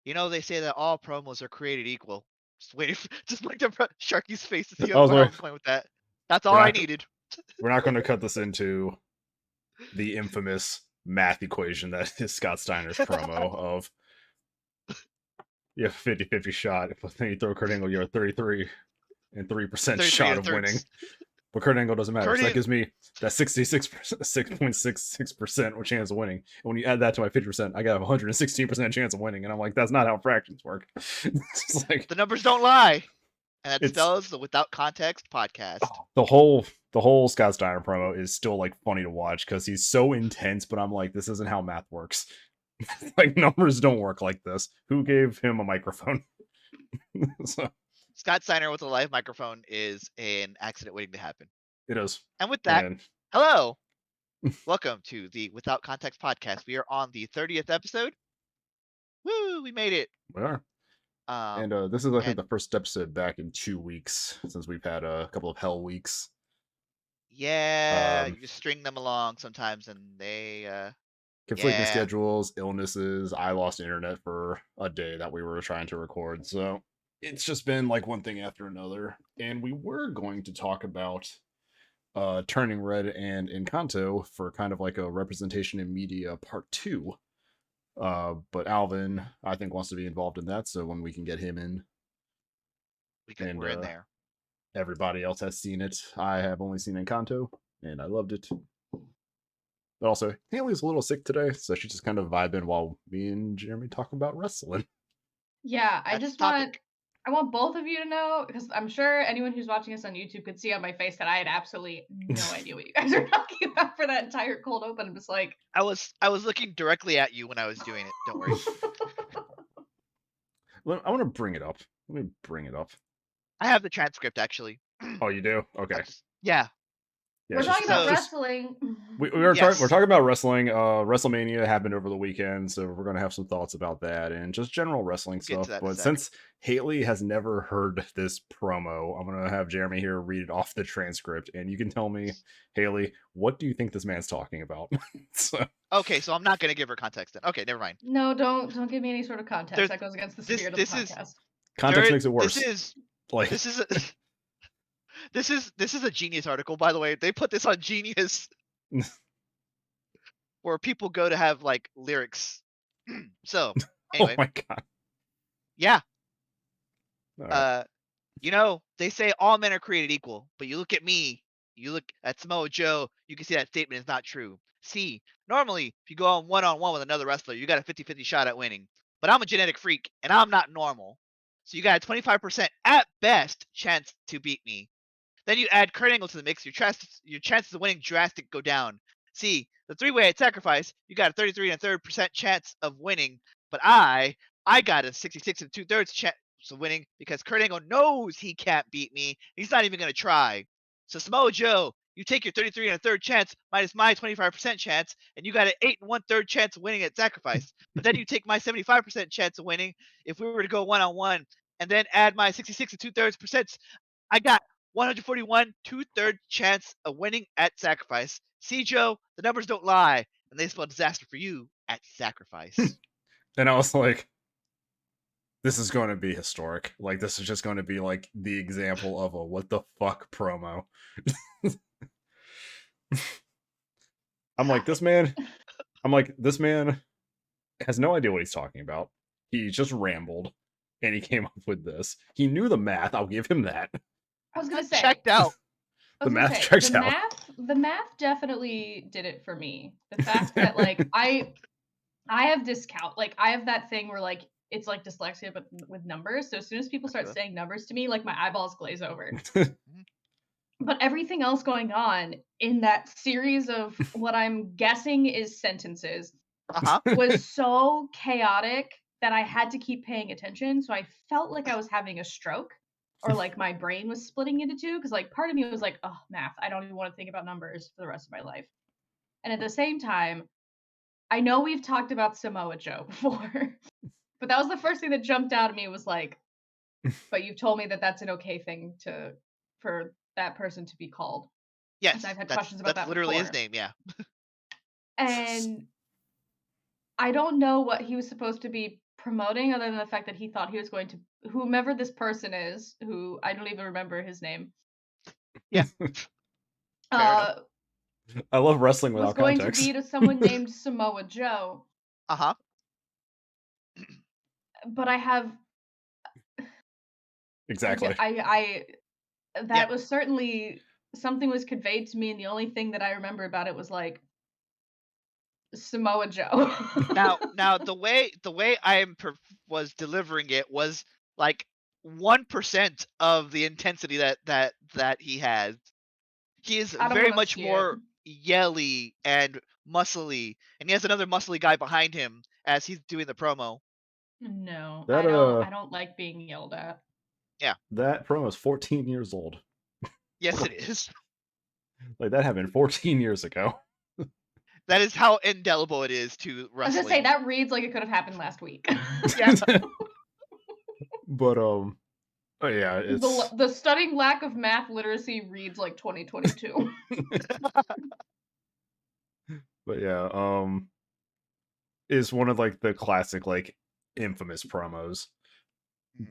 They say that all promos are created equal. Just waiting for, just like the Sharky's face to see I was where like, I'm going with that. That's all I needed. we're not going to cut this into the infamous math equation that is Scott Steiner's promo of you have a 50-50 shot, but then you throw Kurt Angle, you're a 33 and 3% 33 shot and a of third. winning. But Kurt Angle doesn't matter. Kurt So that is- gives me that 6.66% chance of winning. And when you add that to my 50%, I got a 116% chance of winning. And I'm like, that's not how fractions work. It's like, The numbers don't lie. And that It's- spells the Without Context podcast. the whole Scott Steiner promo is still like funny to watch because he's so intense, but I'm like, this isn't how math works. Like, numbers don't work like this. Who gave him a microphone? So, Scott Steiner with a live microphone is an accident waiting to happen. it is. And with that, And hello. Welcome to the Without Context podcast. We are on the 30th episode. Woo, we made it. we are. And This is, I think, the first episode back in 2 weeks since we've had a couple of hell weeks. Yeah, you just string them along sometimes, and they conflicting schedules, illnesses. I lost internet for a day that we were trying to record, so it's just been like one thing after another. And we were going to talk about Turning Red and Encanto for kind of like a representation in media part 2. But Alvin, I think, wants to be involved in that, so when we can get him in, we're in there. Everybody else has seen it. I have only seen Encanto, and I loved it. But also, Haley's a little sick today, so she's just kind of vibing while me and Jeremy talk about wrestling. Yeah, I want both of you to know, because I'm sure anyone who's watching us on YouTube could see on my face that I had absolutely no idea what you guys are talking about for that entire cold open. I'm just like, I was looking directly at you when I was doing it. Don't worry. I want to bring it up. Let me bring it up. I have the transcript actually. Oh, you do? Okay. Yeah. We're talking about wrestling. We're talking about wrestling. WrestleMania happened over the weekend, so we're going to have some thoughts about that and just general wrestling stuff. But since Haley has never heard this promo, I'm going to have Jeremy here read it off the transcript, and you can tell me, Haley, what do you think this man's talking about? Okay, so I'm not going to give her context then. Okay, never mind. No, don't give me any sort of context. That goes against the spirit of the podcast. Context makes it worse. This is a Genius article, by the way. They put this on Genius where people go to have like lyrics. So anyway. Oh my god. Yeah. Right. They say all men are created equal, but you look at me, you look at Samoa Joe, you can see that statement is not true. See, normally if you go on one-on-one with another wrestler, you got a 50-50 shot at winning. But I'm a genetic freak and I'm not normal. So you got a 25% at best chance to beat me. Then you add Kurt Angle to the mix, your chances of winning drastic go down. See, the 3-way at sacrifice, you got a 33 1/3% chance of winning, but I got a 66 2/3 chance of winning because Kurt Angle knows he can't beat me. He's not even going to try. So Samoa Joe, you take your 33 1/3 chance minus my 25% chance, and you got an 8 1/3 chance of winning at sacrifice. But then you take my 75% chance of winning if we were to go one-on-one, and then add my 66 2/3%. I got 141 2/3 chance of winning at sacrifice. See, Joe, the numbers don't lie, and they spell disaster for you at sacrifice. And I was like, this is going to be historic. Like, this is just going to be like the example of a what the fuck promo. I'm like, this man has no idea what he's talking about. He just rambled, and he came up with this. He knew the math. I'll give him that. I was gonna say checked out. The math checks out. The math definitely did it for me. The fact that like I have discount, like I have that thing where like it's like dyslexia but with numbers. So as soon as people start saying numbers to me, like my eyeballs glaze over. But everything else going on in that series of what I'm guessing is sentences was so chaotic that I had to keep paying attention. So I felt like I was having a stroke. Or like my brain was splitting into two, because like part of me was like, oh, math, I don't even want to think about numbers for the rest of my life. And at the same time, I know we've talked about Samoa Joe before, but that was the first thing that jumped out at me was like, but you've told me that that's an okay thing for that person to be called. Yes, I've had questions about that literally before. his name, yeah. And I don't know what he was supposed to be promoting other than the fact that he thought he was going to, whomever this person is, who I don't even remember his name. Yeah. I love wrestling was without going context. to beat someone named Samoa Joe. Uh-huh. But I have Exactly. That was certainly something was conveyed to me, and the only thing that I remember about it was like Samoa Joe. Now the way I was delivering it was like 1% of the intensity that he has. He is I don't very want to much see more it. yelly and muscly, and he has another muscly guy behind him as he's doing the promo. No, That, I don't like being yelled at. Yeah. That promo is 14 years old. Yes, it is. Like, that happened 14 years ago. That is how indelible it is to wrestling. I was gonna say that reads like it could have happened last week. Yeah. But oh yeah, it's the stunning lack of math literacy reads like 2022. But yeah, is one of like the classic like infamous promos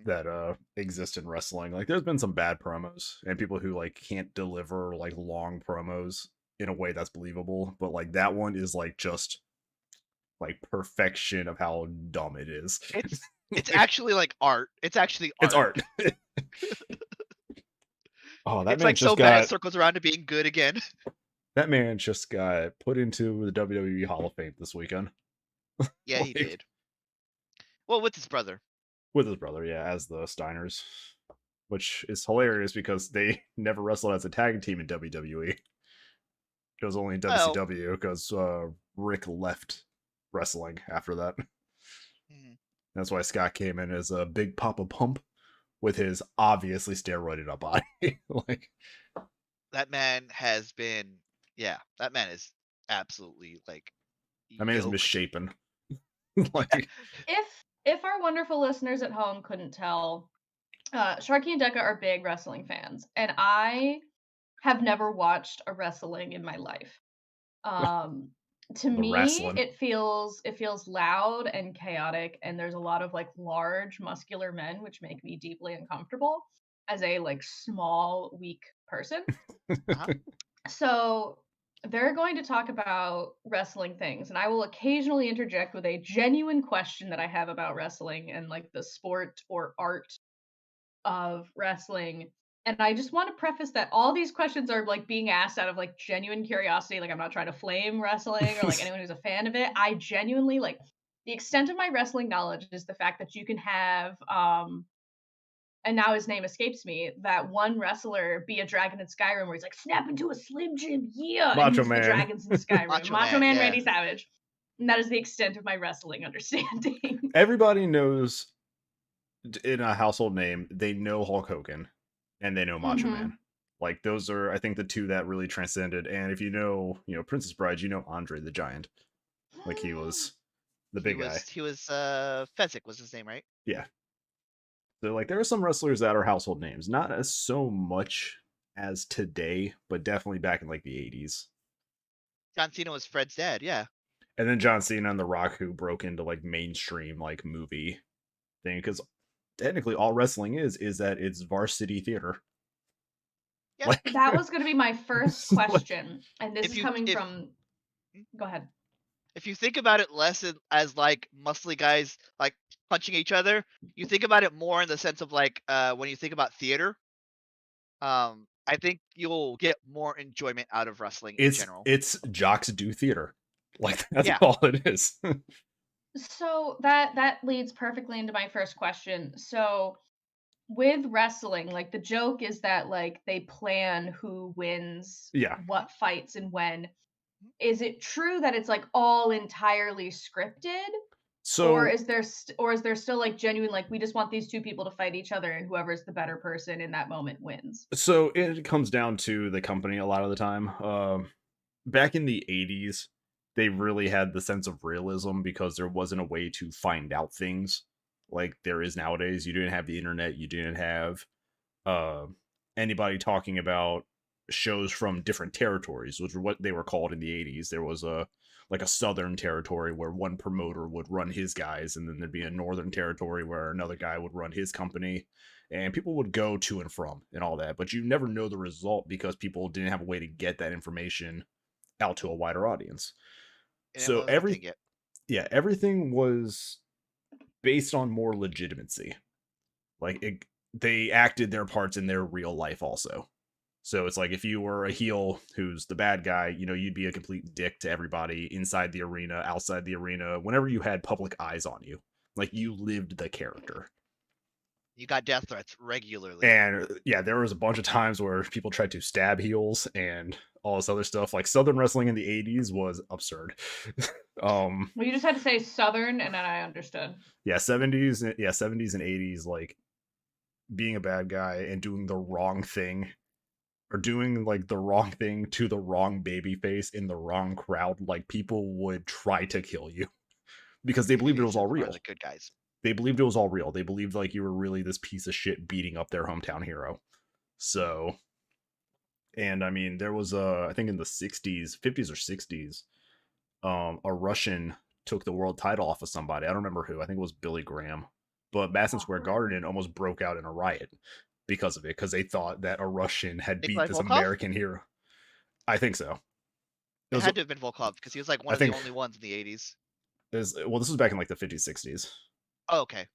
that exist in wrestling. Like there's been some bad promos and people who like can't deliver like long promos in a way that's believable, but like that one is like just like perfection of how dumb it is. It's actually like art. It's actually art. It's art. Oh, that it's man like just so got, bad it circles around to being good again. That man just got put into the WWE Hall of Fame this weekend. Yeah, he did. Well, with his brother. With his brother, yeah, as the Steiners. Which is hilarious because they never wrestled as a tag team in WWE. It was only in WCW because Rick left wrestling after that. Mm-hmm. That's why Scott came in as a Big Papa Pump with his obviously steroided up body. Like that man has been, that man is absolutely like. That man is misshapen. Like, if our wonderful listeners at home couldn't tell, Sharky and Deca are big wrestling fans, and I have never watched a wrestling in my life. To me, wrestling. it feels loud and chaotic, and there's a lot of like large, muscular men, which make me deeply uncomfortable as a like small, weak person. So they're going to talk about wrestling things, and I will occasionally interject with a genuine question that I have about wrestling and like the sport or art of wrestling. And I just want to preface that all these questions are like being asked out of like genuine curiosity. Like I'm not trying to flame wrestling or like anyone who's a fan of it. I genuinely like the extent of my wrestling knowledge is the fact that you can have and now his name escapes me, that one wrestler be a dragon in Skyrim where he's like, snap into a Slim Jim, yeah! Macho and Man. the dragons in Skyrim. Macho Man, yeah. Randy Savage. And that is the extent of my wrestling understanding. Everybody knows, in a household name, they know Hulk Hogan and they know Macho Man. Like those are, I think, the two that really transcended. And if you know Princess Bride, you know Andre the Giant. Like he was the big guy. He was Fezzik was his name, right? Yeah. So like there are some wrestlers that are household names, not as so much as today, but definitely back in like the 80s. John Cena was Fred's dad, yeah. And then John Cena and The Rock, who broke into like mainstream like movie thing, because technically all wrestling is that it's varsity theater. Yeah. Like, that was going to be my first question, and this is coming from. Go ahead. If you think about it less as like muscly guys like punching each other, you think about it more in the sense of like when you think about theater. I think you'll get more enjoyment out of wrestling in general. It's jocks do theater. Like that's all it is. So that leads perfectly into my first question. So with wrestling, like the joke is that like they plan who wins what fights and when. Is it true that it's like all entirely scripted? So or is there still like genuine like we just want these two people to fight each other and whoever's the better person in that moment wins? So it comes down to the company a lot of the time. Back in the 80s, they really had the sense of realism because there wasn't a way to find out things like there is nowadays. You didn't have the internet. You didn't have anybody talking about shows from different territories, which are what they were called in the 80s. There was like a southern territory where one promoter would run his guys, and then there'd be a northern territory where another guy would run his company, and people would go to and from and all that, but you never know the result because people didn't have a way to get that information out to a wider audience. And So wasn't a thing yet. everything was based on more legitimacy. Like they acted their parts in their real life also. So it's like if you were a heel who's the bad guy, you'd be a complete dick to everybody inside the arena, outside the arena, whenever you had public eyes on you. Like you lived the character. You got death threats regularly. And yeah, there was a bunch of times where people tried to stab heels and all this other stuff. Like Southern wrestling in the 80s was absurd. Well, you just had to say Southern and then I understood. Yeah, 70s and 80s, like being a bad guy and doing the wrong thing, or doing like the wrong thing to the wrong baby face in the wrong crowd, like people would try to kill you because they believed it was all real. The good guys. They believed it was all real. They believed like you were really this piece of shit beating up their hometown hero. So, and I mean, there was I think in the 50s or 60s, a Russian took the world title off of somebody. I don't remember who. I think it was Billy Graham. But Madison Square Garden almost broke out in a riot because of it, because they thought that a Russian had beat this American hero. I think so. It had to have been Volkov because he was like one of the only ones in the 80s. Well, this was back in like the 50s, 60s. Oh, okay.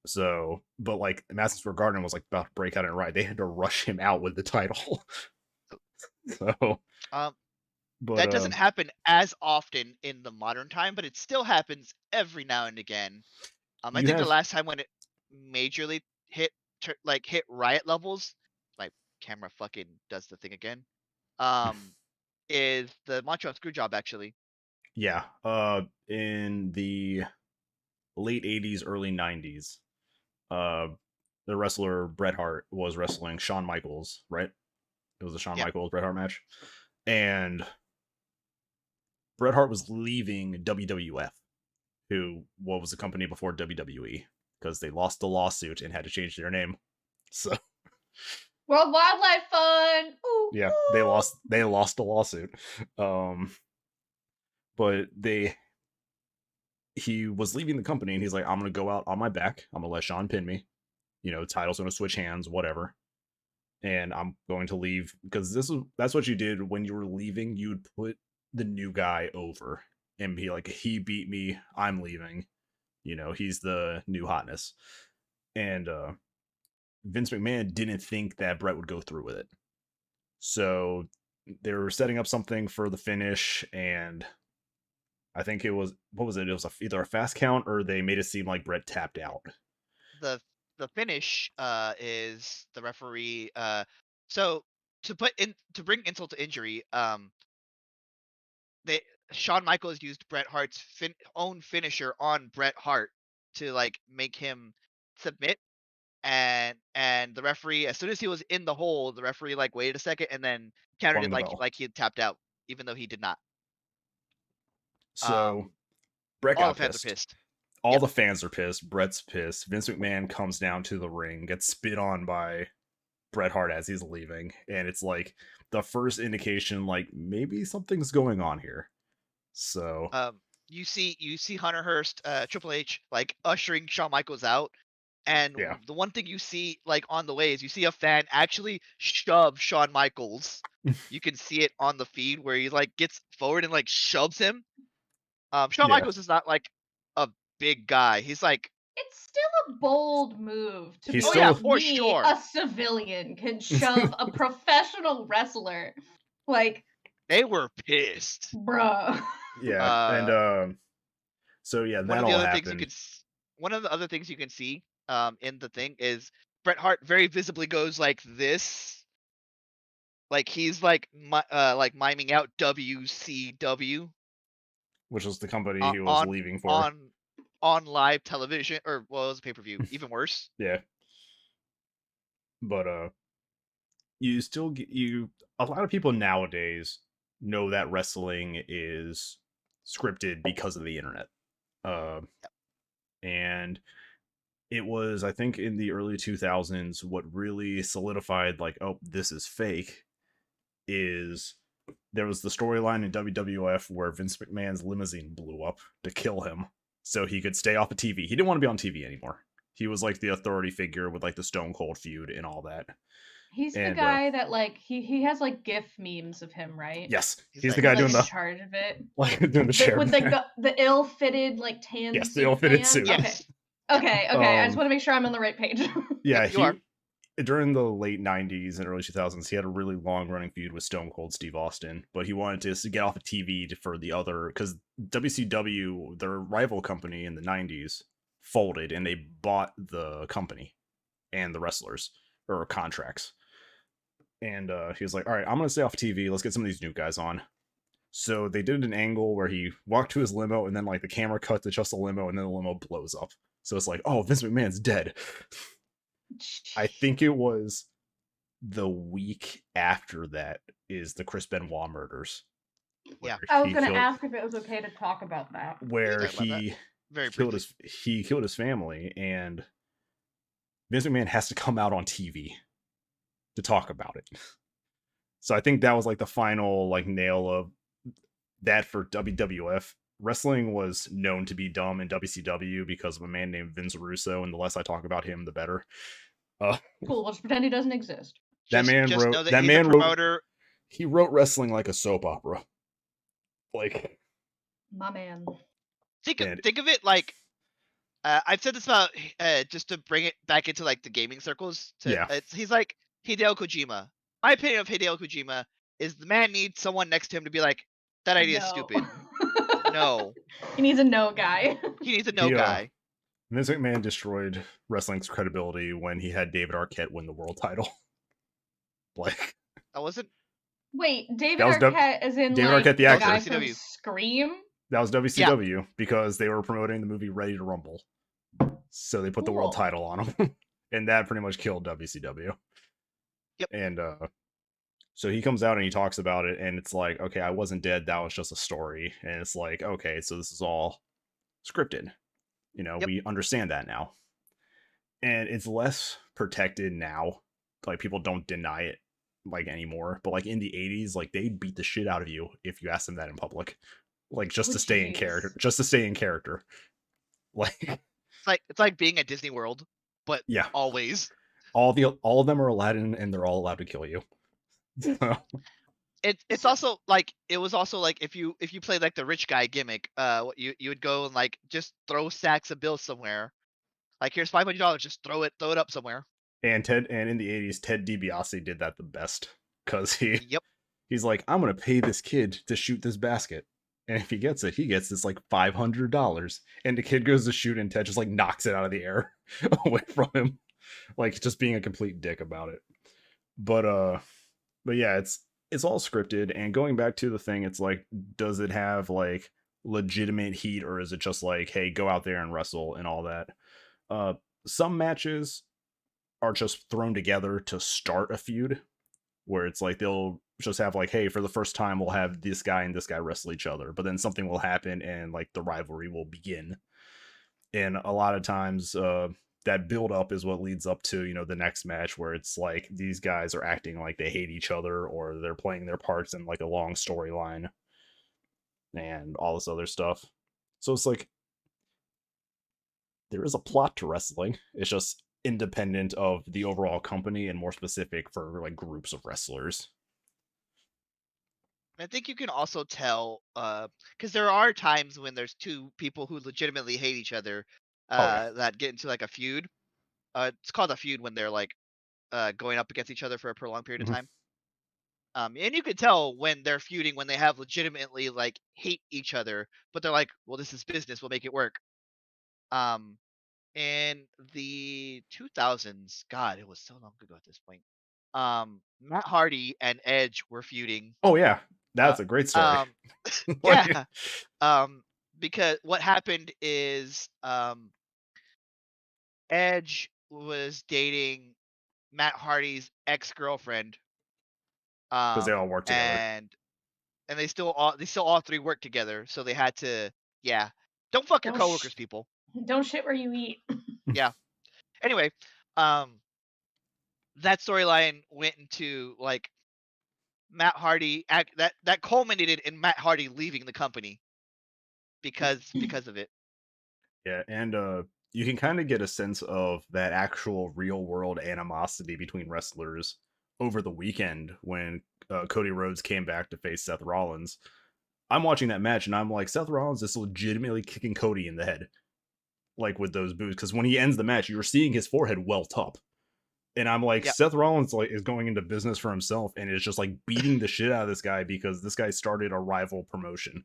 So, but like Madison Square Garden was like about to break out in a riot. They had to rush him out with the title. So, but that doesn't happen as often in the modern time, but it still happens every now and again. I think the last time when it majorly hit riot levels, my camera fucking does the thing again, is the Montreal Screwjob actually. Yeah, in the late 80s, early 90s, the wrestler Bret Hart was wrestling Shawn Michaels, right? It was a Shawn Michaels Bret Hart match. And Bret Hart was leaving WWF, what was the company before WWE, because they lost the lawsuit and had to change their name. So World Wildlife Fund. Ooh, yeah, ooh. they lost the lawsuit. But he was leaving the company and he's like, I'm gonna go out on my back. I'm gonna let Shawn pin me. Title's gonna switch hands, whatever. And I'm going to leave because that's what you did when you were leaving. You'd put the new guy over and be like, he beat me, I'm leaving. He's the new hotness. And Vince McMahon didn't think that Bret would go through with it. So they were setting up something for the finish, and I think it was, what was it? It was either a fast count or they made it seem like Bret tapped out. The finish is the referee. So to bring insult to injury, Shawn Michaels used Bret Hart's own finisher on Bret Hart to like make him submit, and the referee, as soon as he was in the hole, the referee like waited a second and then countered it like he had tapped out, even though he did not. So Bret got all the fans are pissed. All the fans are pissed. Bret's pissed. Vince McMahon comes down to the ring, gets spit on by Bret Hart as he's leaving, and it's like the first indication, like maybe something's going on here. So you see Hunter Hearst, Triple H, like ushering Shawn Michaels out, and the one thing you see like on the way is you see a fan actually shove Shawn Michaels. You can see it on the feed where he like gets forward and like shoves him. Shawn Michaels is not like a big guy. He's like, it's still a bold move to for sure. A civilian can shove a professional wrestler. Like, they were pissed, bruh. Yeah, and so yeah, that all happened. One of the other things you can see in the thing is Bret Hart very visibly goes like this, like he's like miming out WCW, which was the company he was leaving for, on live television, or well, it was a pay-per-view, even worse. Yeah, but you still a lot of people nowadays know that wrestling is scripted because of the internet. And it was, I think, in the early 2000s, what really solidified like, oh, this is fake, is there was the storyline in WWF where Vince McMahon's limousine blew up to kill him so he could stay off of TV. He didn't want to be on TV anymore. He was like the authority figure with like the Stone Cold feud and all that. He's the And guy that like he has like GIF memes of him, right? yes, He's he's like- the guy He's, doing like, in the charge of it. like doing the chair With like the ill-fitted like tan. Yes, the suit ill-fitted man? suit. Yes. Okay. I just Um, want to make sure I'm on the right page. Yeah, Yep, you are. during the late 90s and early 2000s, he had a really long-running feud with Stone Cold Steve Austin, but he wanted to get off of TV for the other, because WCW, their rival company in the 90s, folded, and they bought the company and the wrestlers, or contracts. And he was like, all right, I'm going to stay off TV. Let's get some of these new guys on. So they did an angle where he walked to his limo, and then like the camera cut to just a limo, and then the limo blows up. So it's like, oh, Vince McMahon's dead. I think it was the week after that is the Chris Benoit murders. Yeah. I was gonna ask if it was okay to talk about that. Where talk about he Very killed briefly. he killed his family, and Vince McMahon has to come out on TV to talk about it. So I think that was like the final like nail of that for WWF. Wrestling was known to be dumb in WCW because of a man named Vince Russo, and the less I talk about him, the better. Cool. Let's pretend he doesn't exist. That man just wrote- know that that he's man a wrote- promoter. He wrote wrestling like a soap opera. Like, My man. Think And- of it like I've said this about just to bring it back into like the gaming circles. Yeah. He's like Hideo Kojima. My opinion of Hideo Kojima is the man needs someone next to him to be like, that idea is No. stupid. No, He needs a no guy. he needs a no He, guy. Vince McMahon destroyed wrestling's credibility when he had David Arquette win the world title. Like, I wasn't. Wait, David That was Arquette is in David like Arquette, the the actor. guy from WCW. Scream. that was WCW because they were promoting the movie Ready to Rumble. So they put the world Cool. title on him. And that pretty much killed WCW. Yep. And so he comes out and he talks about it, and it's like, okay, I wasn't dead, that was just a story. And it's like, okay, so this is all scripted. You know, Yep. we understand that now. And it's less protected now. Like, people don't deny it like anymore. But like in the 80s, like they beat the shit out of you if you asked them that in public. Like just Oh, to stay in jeez. character. Just to stay in character. Like, It's like being at Disney World, but yeah. always. All of them are Aladdin, and they're all allowed to kill you. It's also like it was also like if you played like the rich guy gimmick, you would go and like just throw stacks of bills somewhere. Like here's $500, just throw it up somewhere. And in the 80s, Ted DiBiase did that the best. Because Yep. he's like, I'm gonna pay this kid to shoot this basket. And if he gets it, he gets this like $500. And the kid goes to shoot, and Ted just like knocks it out of the air away from him. Like just being a complete dick about it. But yeah, it's all scripted. And going back to the thing, it's like, does it have like legitimate heat, or is it just like, hey, go out there and wrestle and all that? Some matches are just thrown together to start a feud, where it's like they'll just have like, hey, for the first time we'll have this guy and this guy wrestle each other, but then something will happen and like the rivalry will begin. And a lot of times that build up is what leads up to, you know, the next match, where it's like these guys are acting like they hate each other, or they're playing their parts in like a long storyline and all this other stuff. So it's like there is a plot to wrestling. It's just independent of the overall company and more specific for like groups of wrestlers. I think you can also tell because there are times when there's two people who legitimately hate each other yeah. that get into like a feud. It's called a feud when they're like going up against each other for a prolonged period Mhm. of time. And you can tell when they're feuding when they have legitimately like hate each other, but they're like, well, this is business, we'll make it work. In the 2000s, God, it was so long ago at this point. Matt Hardy and Edge were feuding. Oh yeah, that's a great story. Like, Yeah. Because what happened is Edge was dating Matt Hardy's ex-girlfriend. because they all work together. And they still all three work together, so they had to, yeah. Don't fuck your Don't coworkers, people. Don't shit where you eat. Anyway, that storyline went into like Matt Hardy that culminated in Matt Hardy leaving the company because of it. Yeah, and you can kind of get a sense of that actual real world animosity between wrestlers over the weekend when Cody Rhodes came back to face Seth Rollins. I'm watching that match and I'm like, Seth Rollins is legitimately kicking Cody in the head, like with those boots, because when he ends the match, you're seeing his forehead welt up. And I'm like, Yep. Seth Rollins like is going into business for himself and is just like beating the shit out of this guy because this guy started a rival promotion.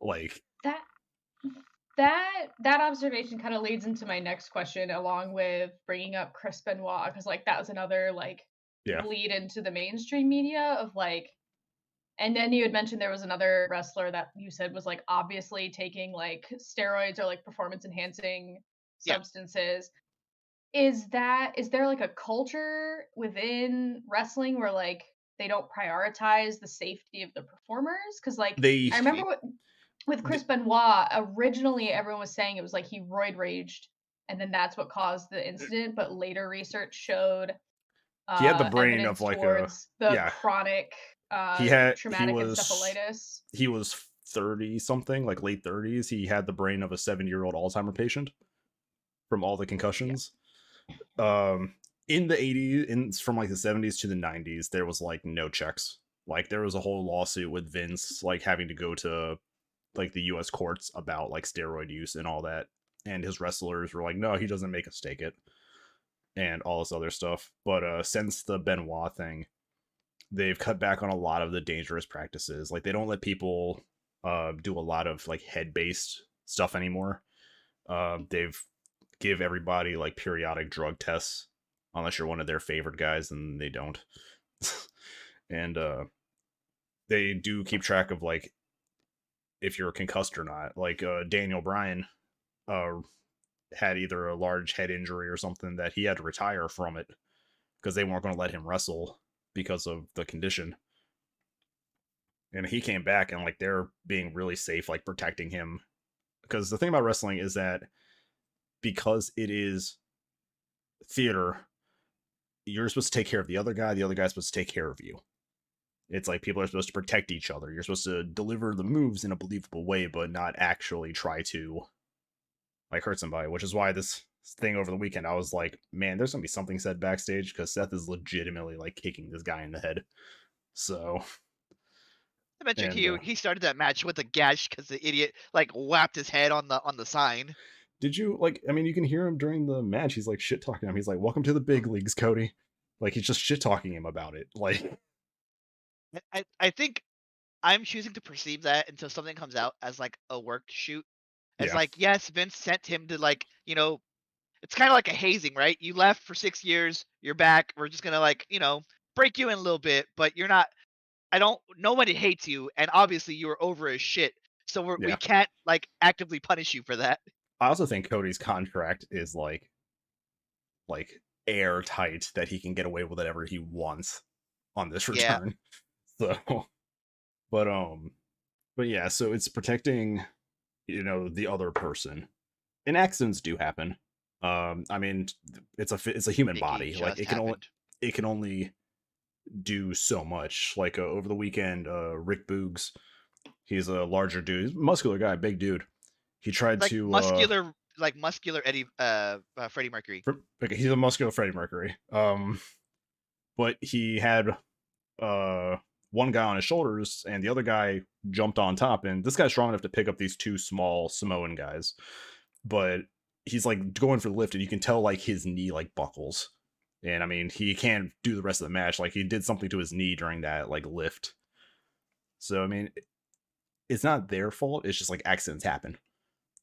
Like that observation kind of leads into my next question, along with bringing up Chris Benoit, because like that was another like yeah, bleed into the mainstream media of like. And then you had mentioned there was another wrestler that you said was like obviously taking like steroids or like performance enhancing Yeah. substances. Is there like a culture within wrestling where like they don't prioritize the safety of the performers? Because like they I remember with Chris Benoit, originally everyone was saying it was like he roid raged and then that's what caused the incident, but later research showed he had the brain of evidence like a towards the yeah. chronic He traumatic was encephalitis. 30 something, like late 30s. He had the brain of a 7-year-old Alzheimer patient from all the concussions. In the 80s, from like the 70s to the 90s, there was like no checks. Like there was a whole lawsuit with Vince like having to go to like the US courts about like steroid use and all that, and his wrestlers were like, no, he doesn't make us take it and all this other stuff. But since the Benoit thing, they've cut back on a lot of the dangerous practices. Like they don't let people do a lot of like head based stuff anymore. They've give everybody like periodic drug tests unless you're one of their favorite guys, and they don't. And they do keep track of like if you're concussed or not. Like Daniel Bryan had either a large head injury or something that he had to retire from it because they weren't going to let him wrestle because of the condition. And he came back and like they're being really safe, like protecting him. Because the thing about wrestling is that because it is theater, you're supposed to take care of the other guy's supposed to take care of you. It's like people are supposed to protect each other. You're supposed to deliver the moves in a believable way, but not actually try to like hurt somebody, which is why this thing over the weekend, I was like, man, there's gonna be something said backstage because Seth is legitimately like kicking this guy in the head. So I mentioned and he started that match with a gash because the idiot like whapped his head on the sign. did you like? I mean, you can hear him during the match. He's like shit talking him. He's like, "Welcome to the big leagues, Cody." Like he's just shit talking him about it. Like I think I'm choosing to perceive that until something comes out as like a worked shoot. As yeah, like, yes, Vince sent him to like, it's kind of like a hazing, right? You left for 6 years, you're back. We're just gonna like, break you in a little bit, but you're not. Nobody hates you, and obviously you were over as shit. So we yeah. can't like actively punish you for that. I also think Cody's contract is like airtight that he can get away with whatever he wants on this Yeah, return. So, but but yeah, so it's protecting the other person. And accidents do happen. I mean, it's a human Nikki body. Like just happened. it can only do so much. Like over the weekend, Rick Boogs, he's a larger dude, he's a muscular guy, big dude. He tried Like to muscular Eddie Freddie Mercury. okay, he's a muscular Freddie Mercury. But he had one guy on his shoulders and the other guy jumped on top, and this guy's strong enough to pick up these two small Samoan guys, but he's like going for the lift and you can tell like his knee like buckles, and I mean he can't do the rest of the match. Like he did something to his knee during that like lift. So I mean it's not their fault, it's just like accidents happen.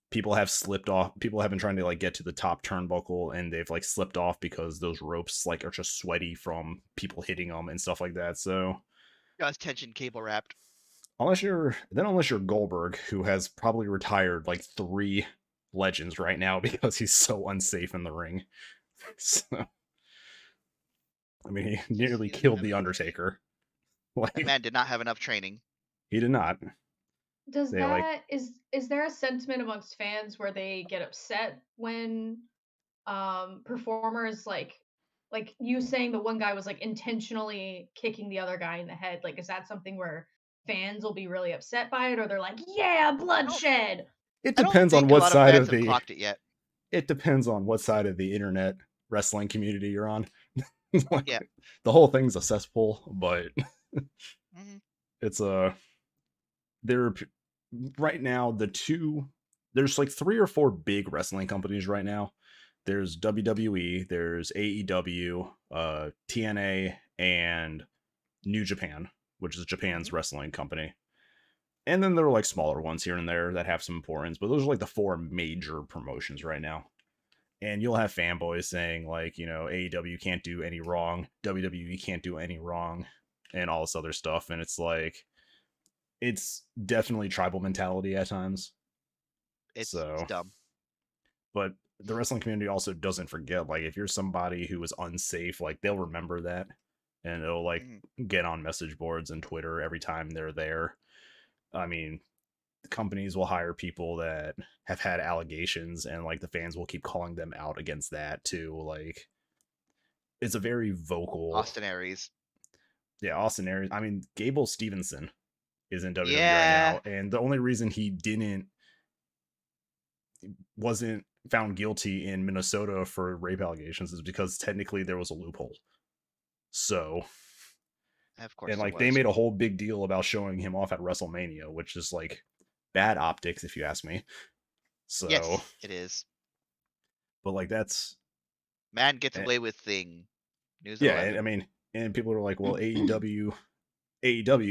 People have slipped off. People have been trying to like get to the top turnbuckle and they've like slipped off because those ropes like are just sweaty from people hitting them and stuff like that. So Just tension cable wrapped. unless you're Goldberg, who has probably retired like 3 legends right now because he's so unsafe in the ring. So, I mean, he nearly killed the Undertaker. That Like man did not have enough training. he did not. Does They like that is there a sentiment amongst fans where they get upset when performers like like you saying the one guy was like intentionally kicking the other guy in the head. Like, is that something where fans will be really upset by it, or they're like, yeah, bloodshed? It I don't depends on think a what lot of side fans of have the. clocked it yet. It depends on what side of the internet wrestling community you're on. Like, Yeah. the whole thing's a cesspool, but it's there right now there's like 3 or 4 big wrestling companies right now. There's WWE, there's AEW, TNA, and New Japan, which is Japan's wrestling company. And then there are like smaller ones here and there that have some importance, but those are like the 4 major promotions right now. And you'll have fanboys saying like, AEW can't do any wrong, WWE can't do any wrong, and all this other stuff. And it's like, it's definitely tribal mentality at times. It's So dumb. But the wrestling community also doesn't forget, like, if you're somebody who is unsafe, like, they'll remember that. And it'll like get on message boards and Twitter every time they're there. I mean, companies will hire people that have had allegations, and like the fans will keep calling them out against that too. Like, it's a very vocal Austin Aries. Yeah, Austin Aries. I mean, Gable Stevenson is in WWE Yeah. right now, and the only reason he wasn't found guilty in Minnesota for rape allegations is because technically there was a loophole. So, of course, and like they made a whole big deal about showing him off at WrestleMania, which is like bad optics if you ask me. So yes, it is. But like that's man gets away with thing. News. Yeah, and, I mean, and people are like, well, AEW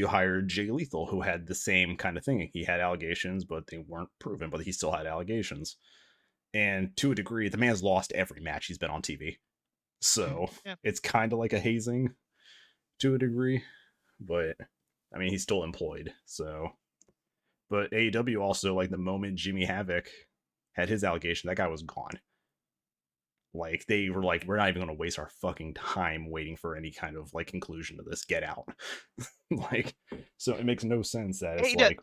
hired Jay Lethal, who had the same kind of thing. He had allegations, but they weren't proven, but he still had allegations. And to a degree, the man's lost every match he's been on TV. So it's kind of like a hazing to a degree. But I mean, he's still employed. So, but AEW also, like, the moment Jimmy Havoc had his allegation, that guy was gone. Like, they were like, we're not even going to waste our fucking time waiting for any kind of like conclusion to this. Get out. Like, so it makes no sense that it's like,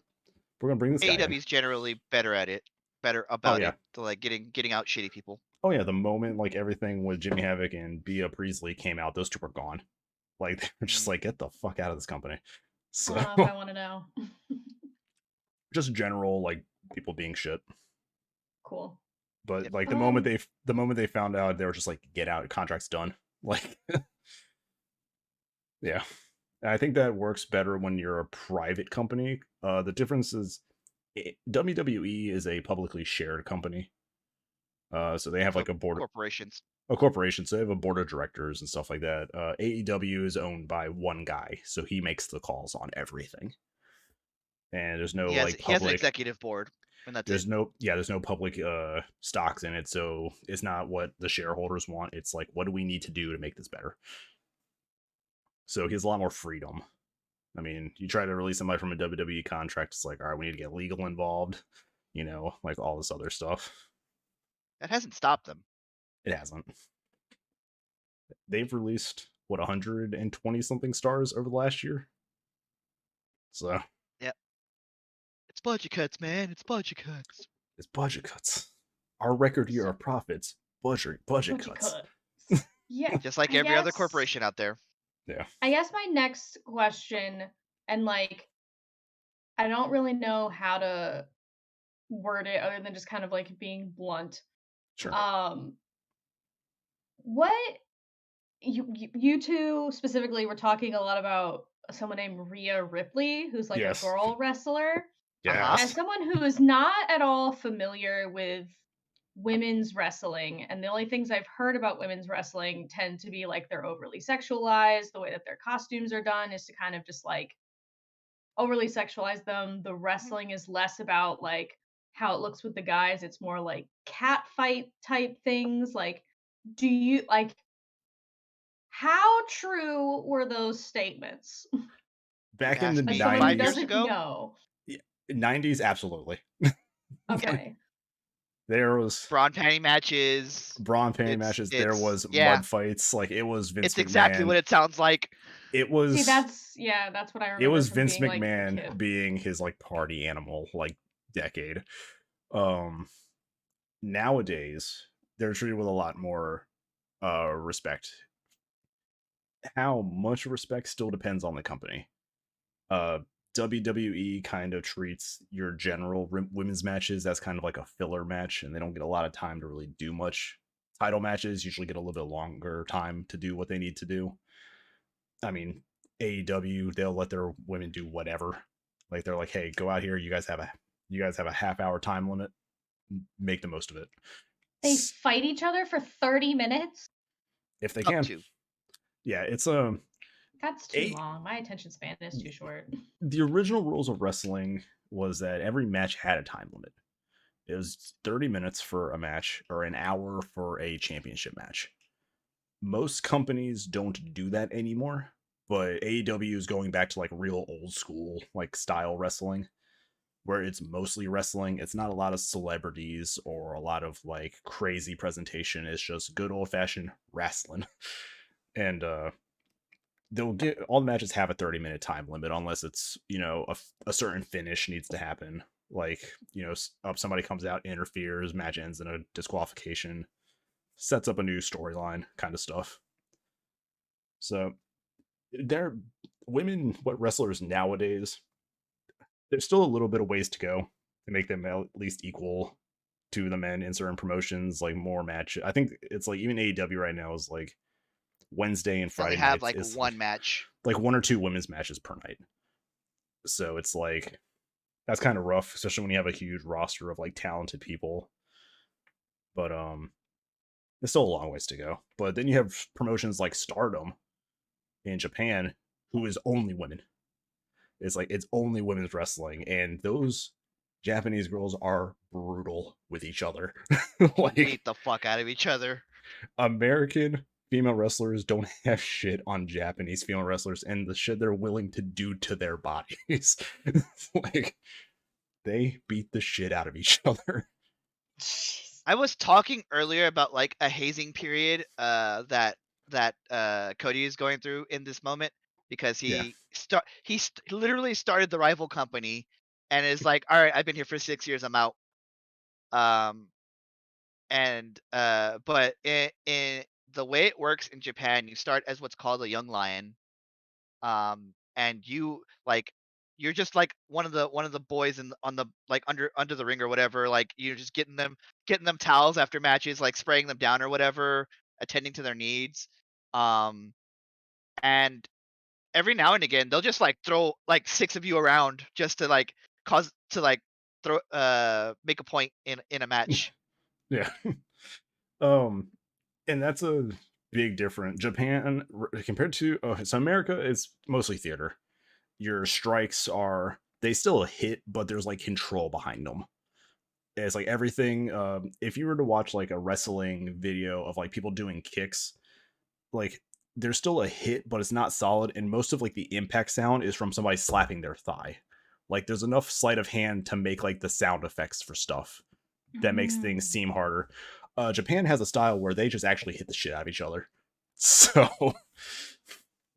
we're going to bring this guy in. AEW's generally better at it, better about it, to like getting out shitty people. Oh yeah, the moment like everything with Jimmy Havoc and Bea Priestley came out, those two were gone. Like, they were just like, get the fuck out of this company. So I don't know if I want to know. Just general like people being shit. Cool. But like the moment they found out, they were just like, get out, contract's done. Like, yeah. I think that works better when you're a private company. The difference is WWE is a publicly shared company. So they have like a board corporations. A corporation, so they have a board of directors and stuff like that. AEW is owned by one guy, so he makes the calls on everything. And there's no he has an executive board. And that's there's no public stocks in it, so it's not what the shareholders want. It's like, what do we need to do to make this better? So he has a lot more freedom. I mean, you try to release somebody from a WWE contract, it's like, all right, we need to get legal involved, like all this other stuff. That hasn't stopped them. It hasn't. They've released 120 something stars over the last year. So yep. It's budget cuts, man. It's budget cuts. It's budget cuts. Our record year of profits, budget cuts. Yeah. Just like every other corporation out there. Yeah. I guess my next question, and like, I don't really know how to word it other than just kind of like being blunt. Sure. What you two specifically were talking a lot about someone named Rhea Ripley, who's like a girl wrestler. Yes. As someone who is not at all familiar with women's wrestling, and the only things I've heard about women's wrestling tend to be like they're overly sexualized. The way that their costumes are done is to kind of just like overly sexualize them. The wrestling is less about like how it looks with the guys. It's more like cat fight type things. Like, do you like, how true were those statements? Back in the 90s. 5 years ago? 90s, absolutely. Okay. There was brawn panty matches. There was mud fights. Like, it was Vince McMahon. It's exactly what it sounds like. It was. See, that's what I remember. It was Vince being, McMahon like, being his like party animal, like, decade. Nowadays they're treated with a lot more respect how much respect still depends on the company. WWE kind of treats your general women's matches as kind of like a filler match, and they don't get a lot of time to really do much. Title matches usually get a little bit longer time to do what they need to do. I mean, AEW, they'll let their women do whatever. Like they're like, hey, go out here. You guys have a half-hour time limit. Make the most of it. They fight each other for 30 minutes? If they can. To. Yeah, it's That's too long. My attention span is too short. The original rules of wrestling was that every match had a time limit. It was 30 minutes for a match or an hour for a championship match. Most companies don't do that anymore, but AEW is going back to like real old school like style wrestling where it's mostly wrestling. It's not a lot of celebrities or a lot of like crazy presentation. It's just good old fashioned wrestling. And they'll get all the matches have a 30-minute time limit unless it's, you know, a certain finish needs to happen. Like, you know, somebody comes out, interferes, match ends in a disqualification, sets up a new storyline kind of stuff. So they're women, what wrestlers nowadays, there's still a little bit of ways to go to make them at least equal to the men in certain promotions, like more match. I think it's like even AEW right now is like Wednesday and Friday They have nights like is one match, like 1 or 2 women's matches per night. So it's like that's kind of rough, especially when you have a huge roster of like talented people. But there's still a long ways to go. But then you have promotions like Stardom in Japan, who is only women. It's like it's only women's wrestling, and those Japanese girls are brutal with each other. like beat the fuck out of each other. American female wrestlers don't have shit on Japanese female wrestlers and the shit they're willing to do to their bodies. Like they beat the shit out of each other. I was talking earlier about like a hazing period that Cody is going through in this moment because he literally started the rival company and is like, all right, I've been here for 6 years, I'm out. But in the way it works in Japan, you start as what's called a young lion, and you're just like one of the boys on the like under the ring or whatever. Like you're just getting them towels after matches, like spraying them down or whatever, attending to their needs. And every now and again they'll just like throw like 6 of you around just to like throw make a point in a match. Yeah. And that's a big difference. Japan compared to so America, it's mostly theater. Your strikes are they still hit, but there's like control behind them. It's like everything. If you were to watch like a wrestling video of like people doing kicks, like there's still a hit, but it's not solid, and most of like the impact sound is from somebody slapping their thigh. Like there's enough sleight of hand to make like the sound effects for stuff that makes things seem harder. Japan has a style where they just actually hit the shit out of each other. So,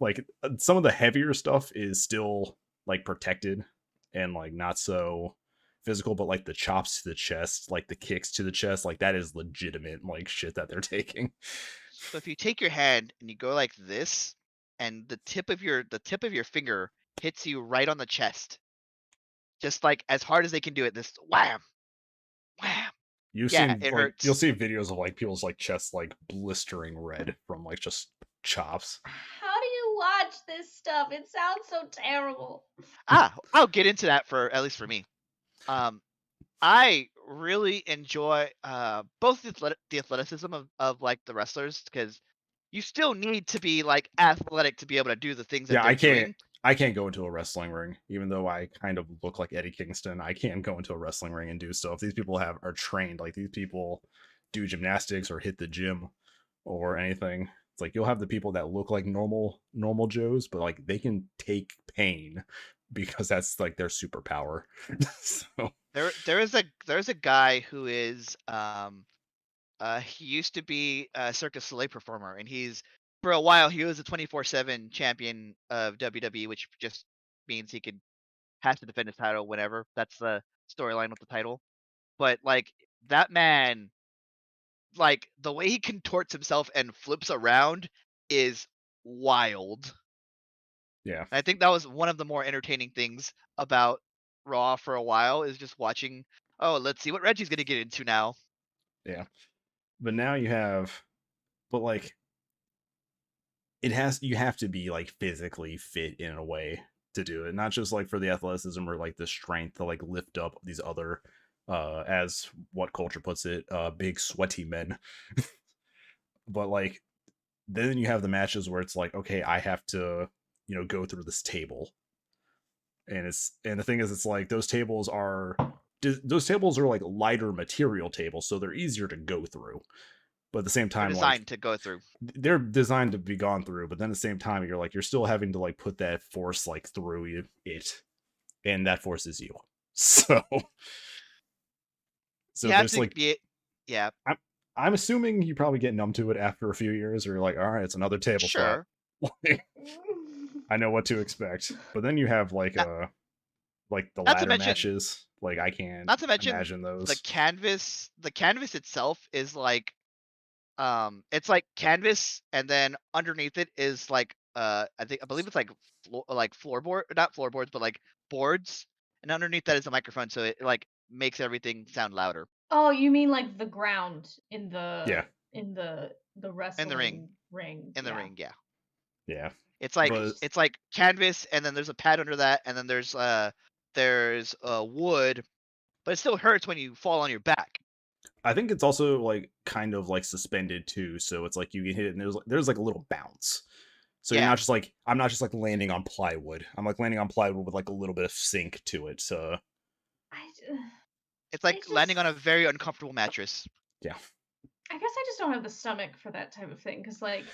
like, some of the heavier stuff is still like protected and like not so physical, but like the chops to the chest, like the kicks to the chest, like that is legitimate like shit that they're taking. So if you take your hand and you go like this, and the tip of your finger hits you right on the chest, just like as hard as they can do it, this wham, wham. You've seen it hurts. You'll see videos of like people's like chests like blistering red from like just chops. How do you watch this stuff? It sounds so terrible. I'll get into that at least for me. I really enjoy both the athleticism of like the wrestlers, because you still need to be like athletic to be able to do the things that they're doing. I can't go into a wrestling ring, even though I kind of look like Eddie Kingston. I can't go into a wrestling ring and do stuff. These people are trained. Like these people do gymnastics or hit the gym or anything. It's like you'll have the people that look like normal Joes, but like they can take pain because that's like their superpower. So there's a guy who is he used to be a Circus Soleil performer, and for a while he was a 24/7 champion of WWE, which just means he has to defend his title whenever. That's the storyline with the title. But like that man, like the way he contorts himself and flips around is wild. Yeah. And I think that was one of the more entertaining things about Raw for a while, is just watching, oh, let's see what Reggie's gonna get into now. Yeah. But now you have, but like, you have to be like physically fit in a way to do it, not just like for the athleticism or like the strength to like lift up these other, as what culture puts it, big sweaty men. But like, then you have the matches where it's like, okay, I have to, go through this table, and the thing is, it's like those tables are like lighter material tables, so they're easier to go through. But at the same time, They're designed to go through. They're designed to be gone through, but then at the same time, you're still having to like put that force like through it, and that force is you. So there's like, yeah. I'm assuming you probably get numb to it after a few years, or you're like, all right, it's another table Sure. spot. I know what to expect. But then you have like the ladder matches. Like, I can't not to mention imagine those. The canvas itself is like, it's like canvas, and then underneath it is like, I believe it's like floorboard, not floorboards, but like boards, and underneath that is a microphone, so it like makes everything sound louder. Oh, you mean like the ground in the wrestling in the ring. In the ring, yeah. Yeah. It's like canvas, and then there's a pad under that, and then there's wood, but it still hurts when you fall on your back. I think it's also like kind of like suspended too, so it's like you get hit and there's like a little bounce. So you're not just like, I'm not just like landing on plywood. I'm like landing on plywood with like a little bit of sink to it. So it's like landing on a very uncomfortable mattress. Yeah. I guess I just don't have the stomach for that type of thing, because like,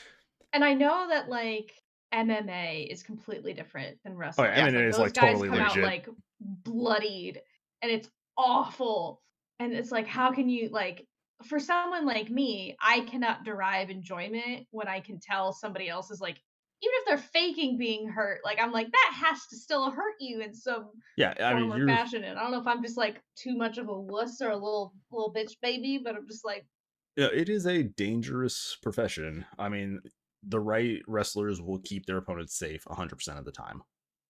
and I know that like MMA is completely different than wrestling. Oh, yeah, MMA is like totally legit. Those guys come out like bloodied, and it's awful. And it's like, how can you, like, for someone like me, I cannot derive enjoyment when I can tell somebody else is like, even if they're faking being hurt, like, I'm like, that has to still hurt you in some form or fashion. And I don't know if I'm just like too much of a wuss or a little bitch baby, but I'm just like, yeah, it is a dangerous profession. I mean, the right wrestlers will keep their opponents safe 100% of the time,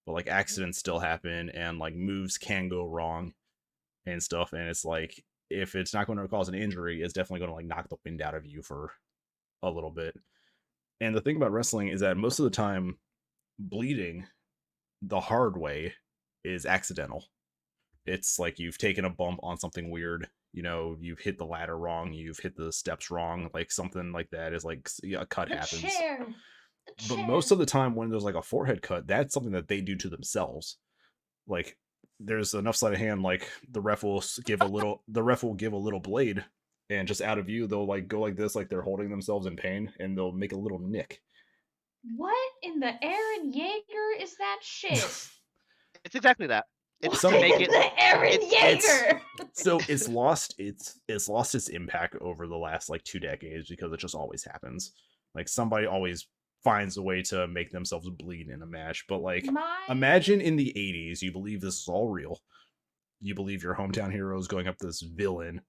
but like accidents still happen, and like moves can go wrong and stuff, and it's like, if it's not going to cause an injury, it's definitely going to like knock the wind out of you for a little bit. And the thing about wrestling is that most of the time, bleeding the hard way is accidental. It's like you've taken a bump on something weird, you've hit the ladder wrong, you've hit the steps wrong, like something like that is like, a cut happens. But most of the time when there's like a forehead cut, that's something that they do to themselves. Like, there's enough sleight of hand, like the ref will give a little blade, and just out of view they'll like go like this, like they're holding themselves in pain, and they'll make a little nick. What in the Aaron Yeager is that shit? It's exactly that. It's to make it the Aaron Yeager. So it's lost its impact over the last like 2 decades, because it just always happens. Like, somebody always finds a way to make themselves bleed in a match. But like, imagine in the 80s, you believe this is all real. You believe your hometown hero is going up this villain,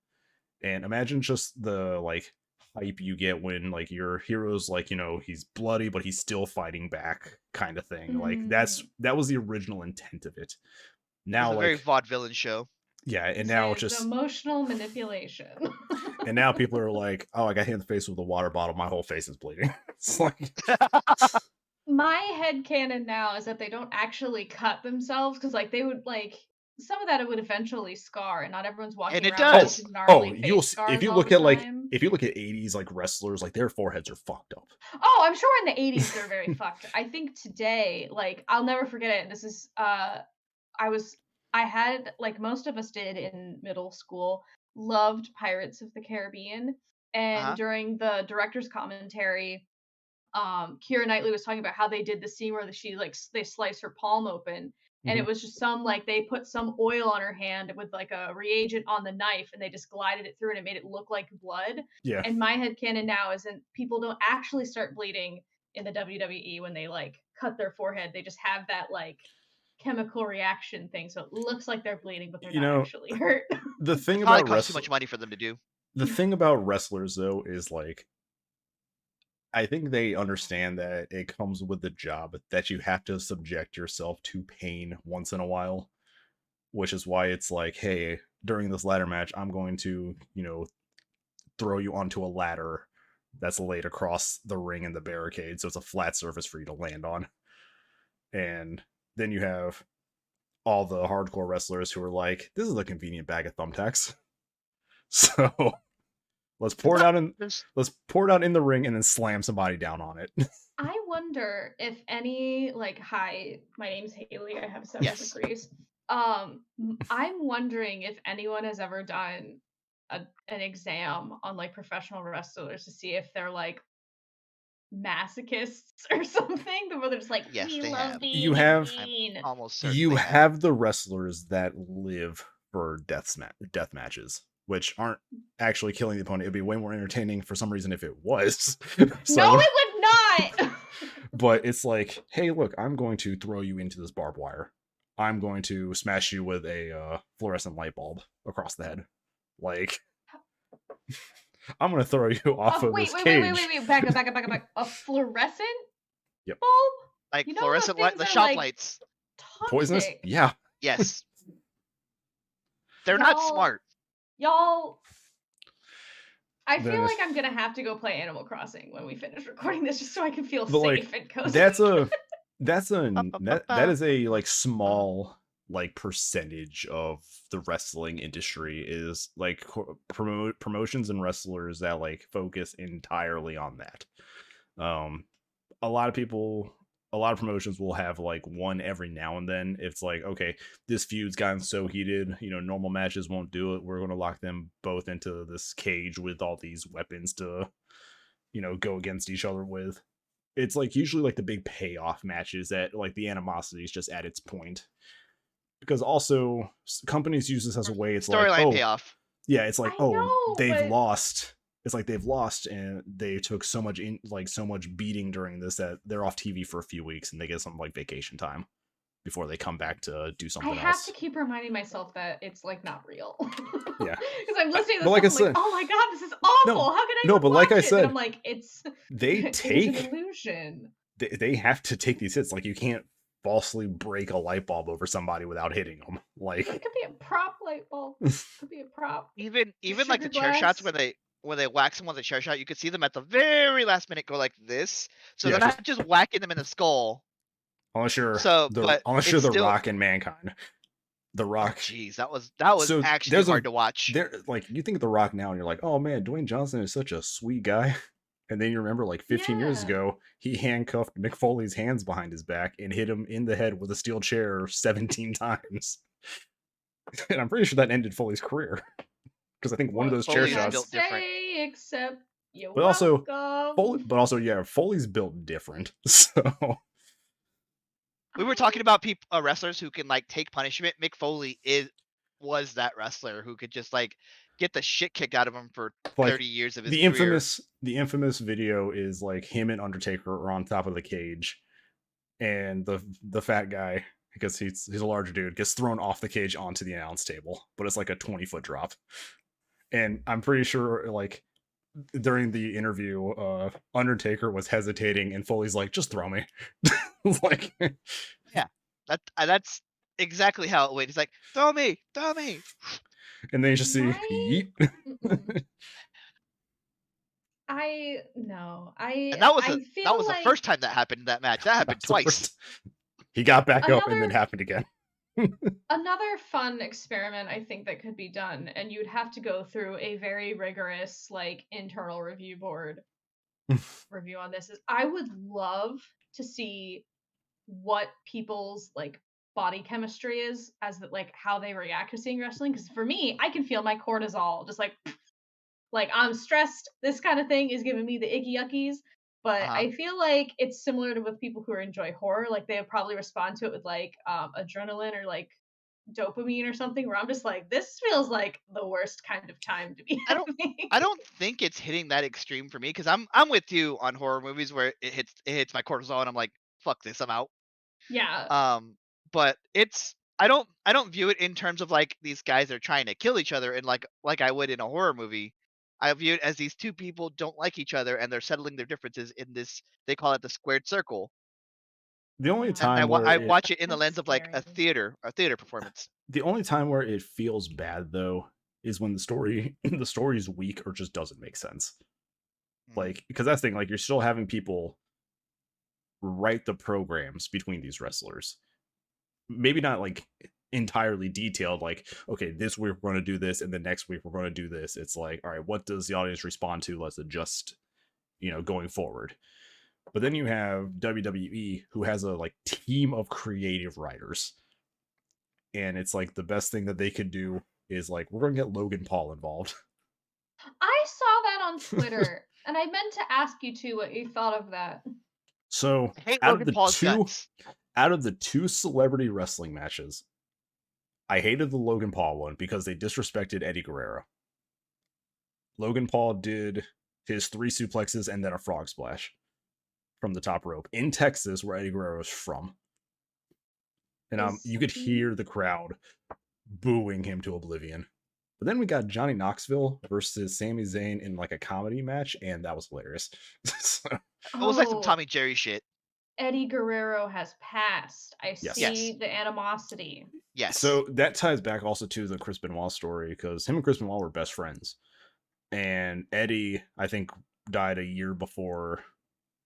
and imagine just the like hype you get when like your hero's like, he's bloody but he's still fighting back, kind of thing. Like, that was the original intent of it. Now, it's a very vaudevillain show. Yeah, and now it's just emotional manipulation. And now people are like, oh, I got hit in the face with a water bottle, my whole face is bleeding. It's like, my headcanon now is that they don't actually cut themselves, because like they would like, some of that it would eventually scar, and not everyone's walking and it around does. with gnarly you'll face if you scars look all at the like time. if you look at 80s like wrestlers, like their foreheads are fucked up. Oh, I'm sure in the 80s they're very fucked. I think today, like, I'll never forget it. This is I had, like most of us did in middle school, loved Pirates of the Caribbean, and during the director's commentary, Keira Knightley was talking about how they did the scene where they slice her palm open, and it was just some, like, they put some oil on her hand with like a reagent on the knife, and they just glided it through, and it made it look like blood. Yeah. And my headcanon now is that people don't actually start bleeding in the WWE when they like cut their forehead. They just have that like chemical reaction thing, so it looks like they're bleeding, but they're not actually hurt. The thing about costs too much money for them to do. The thing about wrestlers though is like, I think they understand that it comes with the job that you have to subject yourself to pain once in a while, which is why it's like, hey, during this ladder match, I'm going to, throw you onto a ladder that's laid across the ring and the barricade, so it's a flat surface for you to land on. And then you have all the hardcore wrestlers who are like, this is a convenient bag of thumbtacks. So let's pour it out in the ring and then slam somebody down on it. I wonder if any hi, my name's Haley. I have several degrees. I'm wondering if anyone has ever done an exam on professional wrestlers to see if they're masochists or something. Where they're just like, Yes, we they love have. being You have- mean. I'm almost certain You they have the wrestlers that live for death matches, which aren't actually killing the opponent. It'd be way more entertaining for some reason if it was. No, it would not. But it's like, hey, look, I'm going to throw you into this barbed wire. I'm going to smash you with a fluorescent light bulb across the head. Like, I'm going to throw you off of this cage. Wait. Back up. A fluorescent Yep. bulb? Like You know fluorescent those light, the things are, shop like, lights. Poisonous? Toxic. Yeah. Yes. They're not Y'all- smart. Y'all, I Then feel it's- like I'm gonna have to go play Animal Crossing when we finish recording this, just so I can feel But, like, safe and cozy. that is a like small percentage of the wrestling industry is like promotions and wrestlers that like focus entirely on that. A lot of promotions will have like one every now and then. It's like, okay, this feud's gotten so heated, normal matches won't do it. We're going to lock them both into this cage with all these weapons to, go against each other with. It's like usually like the big payoff matches that like the animosity is just at its point. Because also companies use this as a way. It's like, Storyline payoff. yeah, it's like, I know, they've but- lost. It's like they've lost and they took so much beating during this that they're off TV for a few weeks and they get some like vacation time before they come back to do something I have else. to keep reminding myself that it's not real. Yeah. Because I'm listening to this, But like I I'm said- like, oh my god, this is awful. No, How can I no, not but like watch I it? said, And I'm like, it's they it's an take illusion. they have to take these hits. Like you can't falsely break a light bulb over somebody without hitting them. Like It could be a prop light bulb. It could be a prop. Even like the sugar chair shots glass. where they whack someone with a chair shot, you could see them at the very last minute go like this. So Yeah, they're not just whacking them in the skull. unless you're but unless you're it's the still- Rock and Mankind. The Rock. Jeez, that was So actually there's hard to watch. There, like you think of The Rock now, and you're like, oh man, Dwayne Johnson is such a sweet guy. And then you remember, like 15 years Yeah. ago, he handcuffed Mick Foley's hands behind his back and hit him in the head with a steel chair 17 times. And I'm pretty sure that ended Foley's career because I think one of those chair Foley's shots. built different. Say, except you're But also, welcome. yeah, Foley's built different. So We were talking about wrestlers who can like take punishment. Mick Foley was that wrestler who could just like get the shit kicked out of him for Like, 30 years of his the career. infamous video is like him and Undertaker are on top of the cage, and the fat guy, because he's a larger dude, gets thrown off the cage onto the announce table, but it's like a 20-foot drop. And I'm pretty sure like during the interview, Undertaker was hesitating, and Foley's like, "Just throw me." Like, That's exactly how it went. He's like, throw me. and then you just see Right? yeet. Mm-mm. No. And that was I the feel like first time that happened in that match. That happened That's the twice. first- He got back up and then Another- happened again. another fun experiment I think that could be done, and you'd have to go through a very rigorous like internal review board review on this, is I would love to see what people's like body chemistry is as that like how they react to seeing wrestling. Because for me, I can feel my cortisol just like I'm stressed. This kind of thing is giving me the icky yuckies. But Uh-huh. I feel like it's similar to with people who enjoy horror. Like they would probably respond to it with like adrenaline or like dopamine or something. Where I'm just like, this feels like the worst kind of time to be I don't- having. I don't think it's hitting that extreme for me because I'm with you on horror movies where it hits my cortisol and I'm like, fuck this, I'm out. Yeah. But I don't view it in terms of like these guys are trying to kill each other and like I would in a horror movie. I view it as these two people don't like each other and they're settling their differences in this. They call it the squared circle. The only And time where I watch it in the That's lens of like a scary. theater performance. the only time where it feels bad though is when the story's weak or just doesn't make sense. Like, because that's the thing, like, you're still having people write the programs between these wrestlers. Maybe not like entirely detailed, like, okay, this week we're going to do this, and the next week we're going to do this. It's like, all right, what does the audience respond to? Let's adjust, going forward. But then you have WWE, who has a like team of creative writers, and it's like the best thing that they could do is like, we're going to get Logan Paul involved. I saw that on Twitter, and I meant to ask you too what you thought of that. So I hate Logan Paul's guts. Out of the two celebrity wrestling matches, I hated the Logan Paul one because they disrespected Eddie Guerrero. Logan Paul did his 3 suplexes and then a frog splash from the top rope in Texas, where Eddie Guerrero is from. And you could hear the crowd booing him to oblivion. But then we got Johnny Knoxville versus Sami Zayn in like a comedy match, and that was hilarious. So, it was like some Tommy Jerry shit. Eddie Guerrero has passed. I see Yes. the animosity. Yes. So that ties back also to the Chris Benoit story, because him and Chris Benoit were best friends. And Eddie, I think, died a year before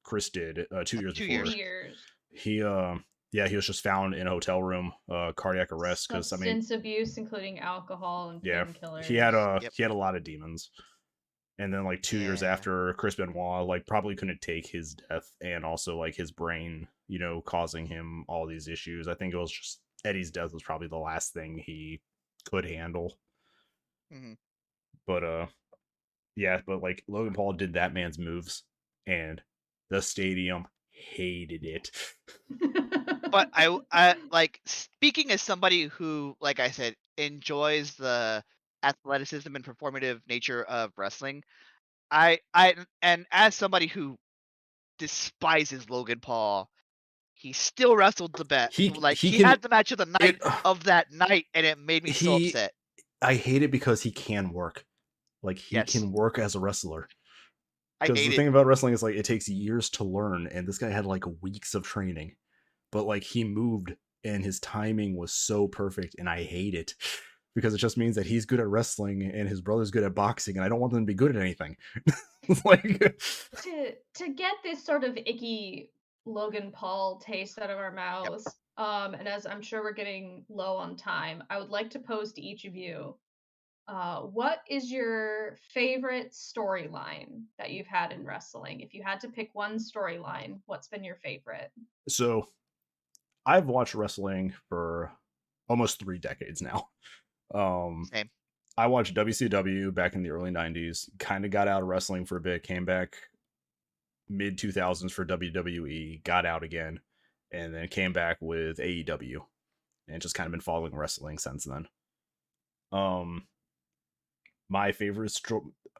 Chris did, 2 years before. 2 years. He was just found in a hotel room, cardiac arrest, because substance abuse, inclling alcohol and painkillers. He had a lot of demons. And then like 2 years after, Chris Benoit like probably couldn't take his death, and also like his brain, causing him all these issues. I think it was just Eddie's death was probably the last thing he could handle. Mm-hmm. But but like Logan Paul did that man's moves, and the stadium hated it. But I like, speaking as somebody who, like I said, enjoys the athleticism and performative nature of wrestling, and as somebody who despises Logan Paul, he still wrestled the best. He had the match of the night of that night, and it made me so upset. I hate it because he can work. Like, he can work as a wrestler. Because the thing about wrestling is, like, it takes years to learn, and this guy had, like, weeks of training. But, like, he moved, and his timing was so perfect, and I hate it. Because it just means that he's good at wrestling, and his brother's good at boxing, and I don't want them to be good at anything. Like, to get this sort of icky Logan Paul taste out of our mouths, and as I'm sure we're getting low on time, I would like to pose to each of you, what is your favorite storyline that you've had in wrestling? If you had to pick one storyline, what's been your favorite? So, I've watched wrestling for almost 3 decades now. Same. I watched WCW back in the early 90s, kind of got out of wrestling for a bit, came back mid 2000s for WWE, got out again, and then came back with AEW, and just kind of been following wrestling since then. My favorite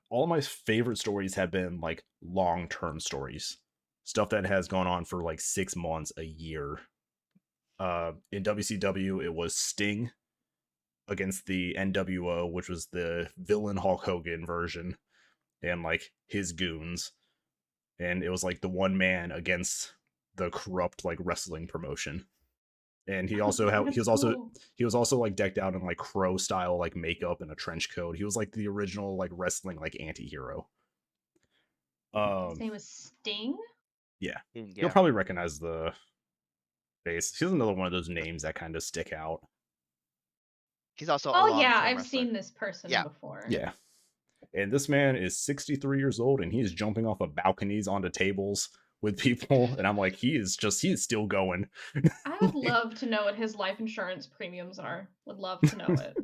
all of my favorite stories have been like long-term stories, stuff that has gone on for like 6 months, a year. In WCW, it was Sting against the NWO, which was the villain Hulk Hogan version, and like his goons, and it was like the one man against the corrupt like wrestling promotion. And he also he was also like decked out in like Crow style like makeup and a trench coat. He was like the original like wrestling like anti-hero. His name was Sting? Yeah. You'll probably recognize the face. He's another one of those names that kind of stick out. He's also I've seen this person before. Yeah. And this man is 63 years old, and he's jumping off of balconies onto tables with people, and I'm like, he is still going. I would love to know what his life insurance premiums are. Would love to know it.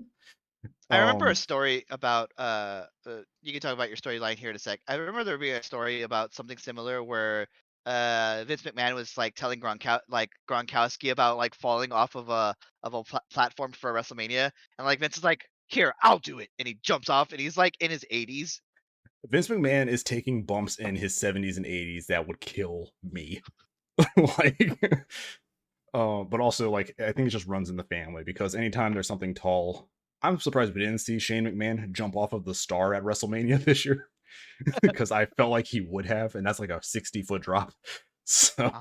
I remember a story about you can talk about your storyline here in a sec. I remember there being a story about something similar where Vince McMahon was like telling Gronkowski about like falling off of a platform for WrestleMania, and like Vince is like, "Here, I'll do it," and he jumps off, and he's like in his 80s. Vince McMahon is taking bumps in his 70s and 80s that would kill me. But also, like, I think it just runs in the family, because anytime there's something tall I'm surprised we didn't see Shane McMahon jump off of the star at WrestleMania this year, because I felt like he would have, and that's like a 60-foot drop. So,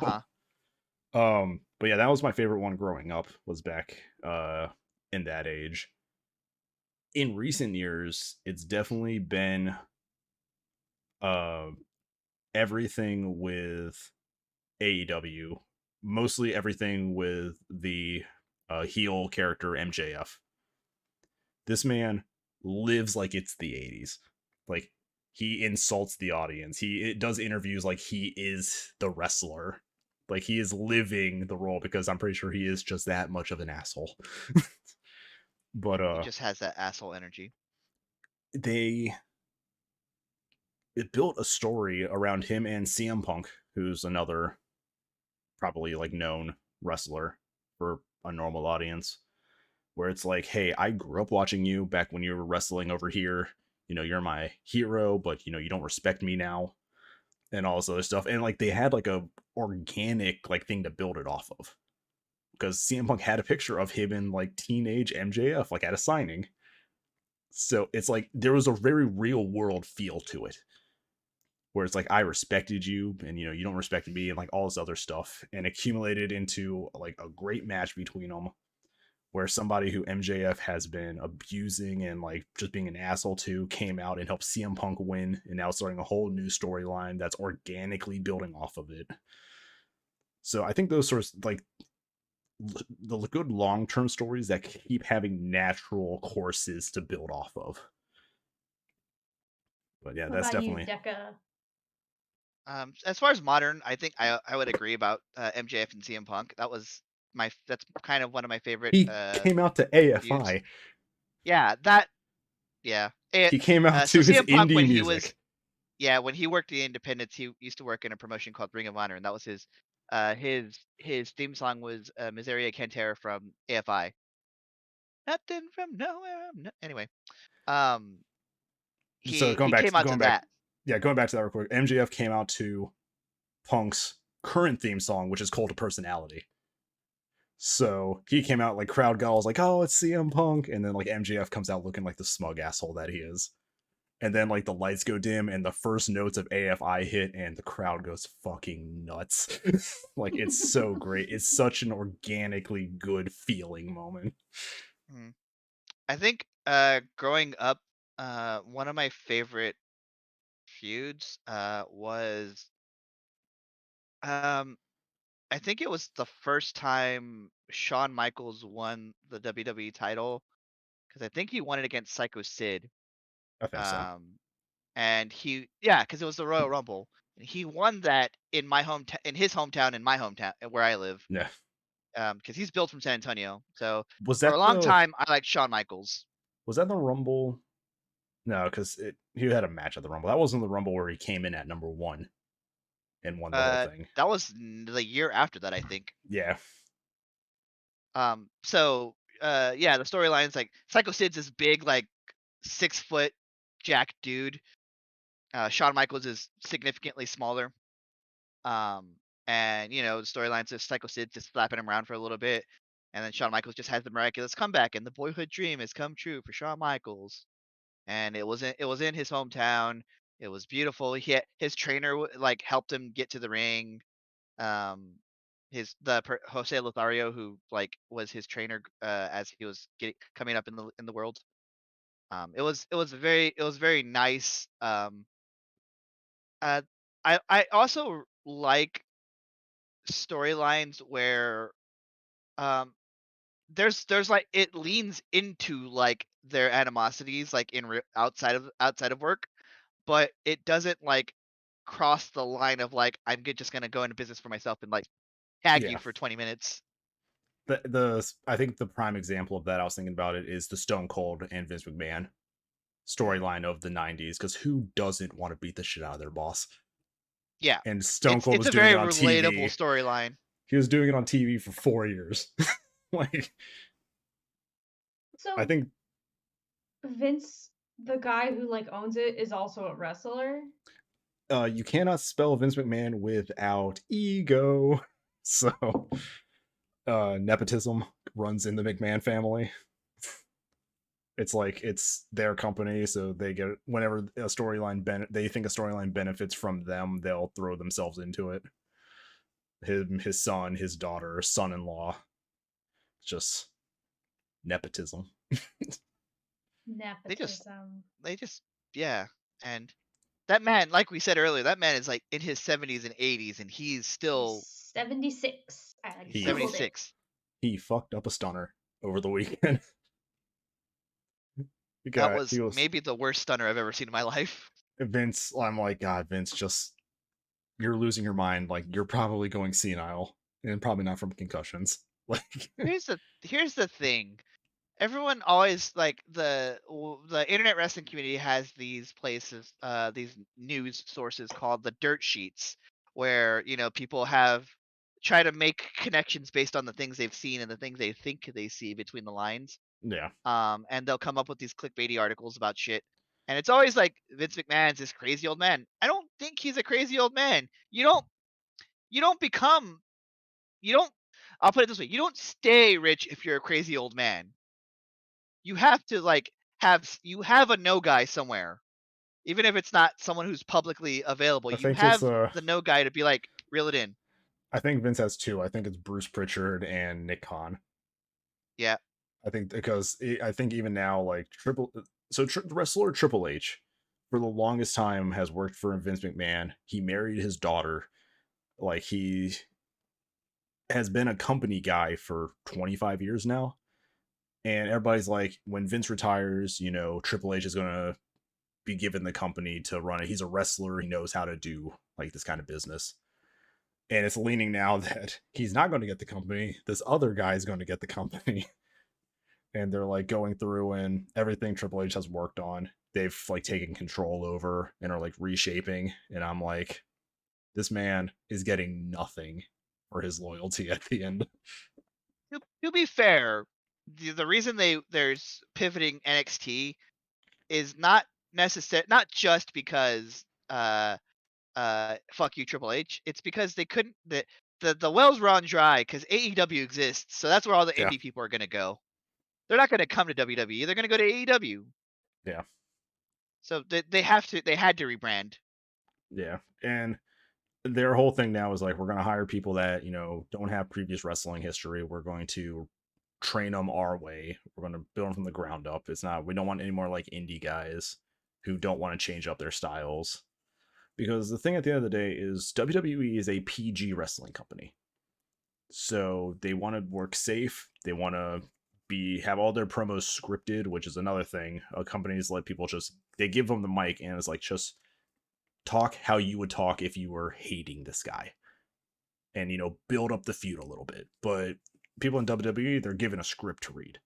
but yeah, that was my favorite one growing up, was back in that age. In recent years, it's definitely been everything with AEW, mostly everything with the heel character MJF. This man lives like it's the 80s. Like, he insults the audience. He does interviews like he is the wrestler. Like, he is living the role, because I'm pretty sure he is just that much of an asshole. But he just has that asshole energy. It built a story around him and CM Punk, who's another probably like known wrestler for a normal audience, where it's like, hey, I grew up watching you back when you were wrestling over here. You know, you're my hero, but you know, you don't respect me now, and all this other stuff. And like, they had like a organic like thing to build it off of, because CM Punk had a picture of him in like teenage MJF, like at a signing. So it's like there was a very real world feel to it, where it's like, I respected you, and you know, you don't respect me, and like all this other stuff, and accumulated into like a great match between them, where somebody who MJF has been abusing and like just being an asshole to came out and helped CM Punk win, and now starting a whole new storyline that's organically building off of it. So I think those sorts, like the good long-term stories that keep having natural courses to build off of. But yeah, that's definitely. As far as modern, I think I would agree about MJF and CM Punk. That's kind of one of my favorite. He came out to AFI. Feuds. Yeah, he came out to his CM Punk, indie when music. When he worked the Independents, he used to work in a promotion called Ring of Honor, and that was his theme song was Miseria Cantera from AFI. Nothing from nowhere. Anyway, so going back to that real quick, MJF came out to Punk's current theme song, which is Cult of Personality. So he came out, like, crowd was like, oh, it's CM Punk, and then like MJF comes out looking like the smug asshole that he is, and then like the lights go dim and the first notes of AFI hit and the crowd goes fucking nuts. Like, it's so great. It's such an organically good feeling moment. I think growing up, one of my favorite feuds was I think it was the first time Shawn Michaels won the WWE title, because I think he won it against Psycho Sid. I think so. And because it was the Royal Rumble, and he won that in my hometown, in his hometown, in my hometown, where I live. Yeah. Because he's built from San Antonio, so for a long time I liked Shawn Michaels. Was that the Rumble? No, because he had a match at the Rumble. That wasn't the Rumble where he came in at number 1 and won the whole thing. That was the year after that, I think. Yeah. So the storyline's like Psycho Sid's this big, like 6-foot jack dude. Shawn Michaels is significantly smaller. And you know, the storyline's just Psycho Sid just slapping him around for a little bit, and then Shawn Michaels just has the miraculous comeback, and the boyhood dream has come true for Shawn Michaels. And it was in his hometown. It was beautiful. His trainer like helped him get to the ring. Jose Lothario, who like was his trainer as he was coming up in the world. It was very nice. I also like storylines where there's like, it leans into like their animosities, like in outside of work, but it doesn't like cross the line of like, I'm just gonna go into business for myself and like tag you for 20 minutes. I think the prime example of that, I was thinking about it, is the Stone Cold and Vince McMahon storyline of the 90s, because who doesn't want to beat the shit out of their boss? Yeah, and Stone Cold was doing it on TV. It's a very relatable storyline. He was doing it on TV for 4 years. Like, so I think Vince, the guy who like owns it, is also a wrestler. You cannot spell Vince McMahon without ego. So nepotism runs in the McMahon family. It's like it's their company, so they get whenever a storyline they think a storyline benefits from them, they'll throw themselves into it. His son, his daughter, son-in-law, just nepotism. Nepotism. They just yeah, and that man, like we said earlier, that man is like in his 70s and 80s, and he's still 76. he's Googled it. 76. He fucked up a stunner over the weekend. That was maybe the worst stunner I've ever seen in my life. Vince, I'm like, God, Vince, just you're losing your mind. Like you're probably going senile, and probably not from concussions. Like Here's the thing. Everyone always like the internet wrestling community has these places, these news sources called the dirt sheets, where people try to make connections based on the things they've seen and the things they think they see between the lines. Yeah. And they'll come up with these clickbaity articles about shit. And it's always like Vince McMahon's this crazy old man. I don't think he's a crazy old man. I'll put it this way. You don't stay rich if you're a crazy old man. You have to have a no guy somewhere. Even if it's not someone who's publicly available, you have the no guy to be like, reel it in. I think Vince has two. I think it's Bruce Pritchard and Nick Khan. Yeah. I think because I think even now, like the wrestler Triple H, for the longest time has worked for Vince McMahon. He married his daughter. Like he has been a company guy for 25 years now. And everybody's like, when Vince retires, Triple H is going to be given the company to run it. He's a wrestler. He knows how to do like this kind of business. And it's leaning now that he's not going to get the company. This other guy is going to get the company. And they're like going through and everything Triple H has worked on, they've like taken control over and are like reshaping. And I'm like, this man is getting nothing for his loyalty at the end. To be fair, the reason there's pivoting NXT is not just because fuck you Triple H. It's because they couldn't the wells run dry because AEW exists, so that's where all the indie people are gonna go. They're not gonna come to WWE. They're gonna go to AEW. Yeah. So they had to rebrand. Yeah, and their whole thing now is like, we're going to hire people that don't have previous wrestling history. We're going to train them our way. We're going to build them from the ground up. We don't want any more like indie guys who don't want to change up their styles. Because the thing at the end of the day is WWE is a PG wrestling company. So they want to work safe. They want to have all their promos scripted, which is another thing. Companies let people they give them the mic and it's like, just talk how you would talk if you were hating this guy. And, build up the feud a little bit. But people in WWE, they're given a script to read.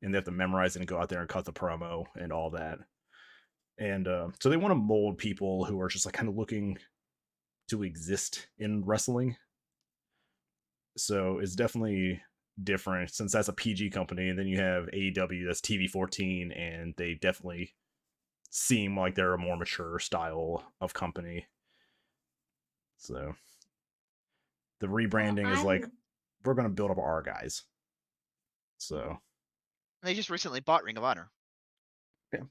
And they have to memorize it and go out there and cut the promo and all that. And so they want to mold people who are just like kind of looking to exist in wrestling. So it's definitely different since that's a PG company. And then you have AEW, that's TV-14, and they definitely seem like they're a more mature style of company. So the rebranding is like, we're going to build up our guys. So they just recently bought Ring of Honor. Yeah.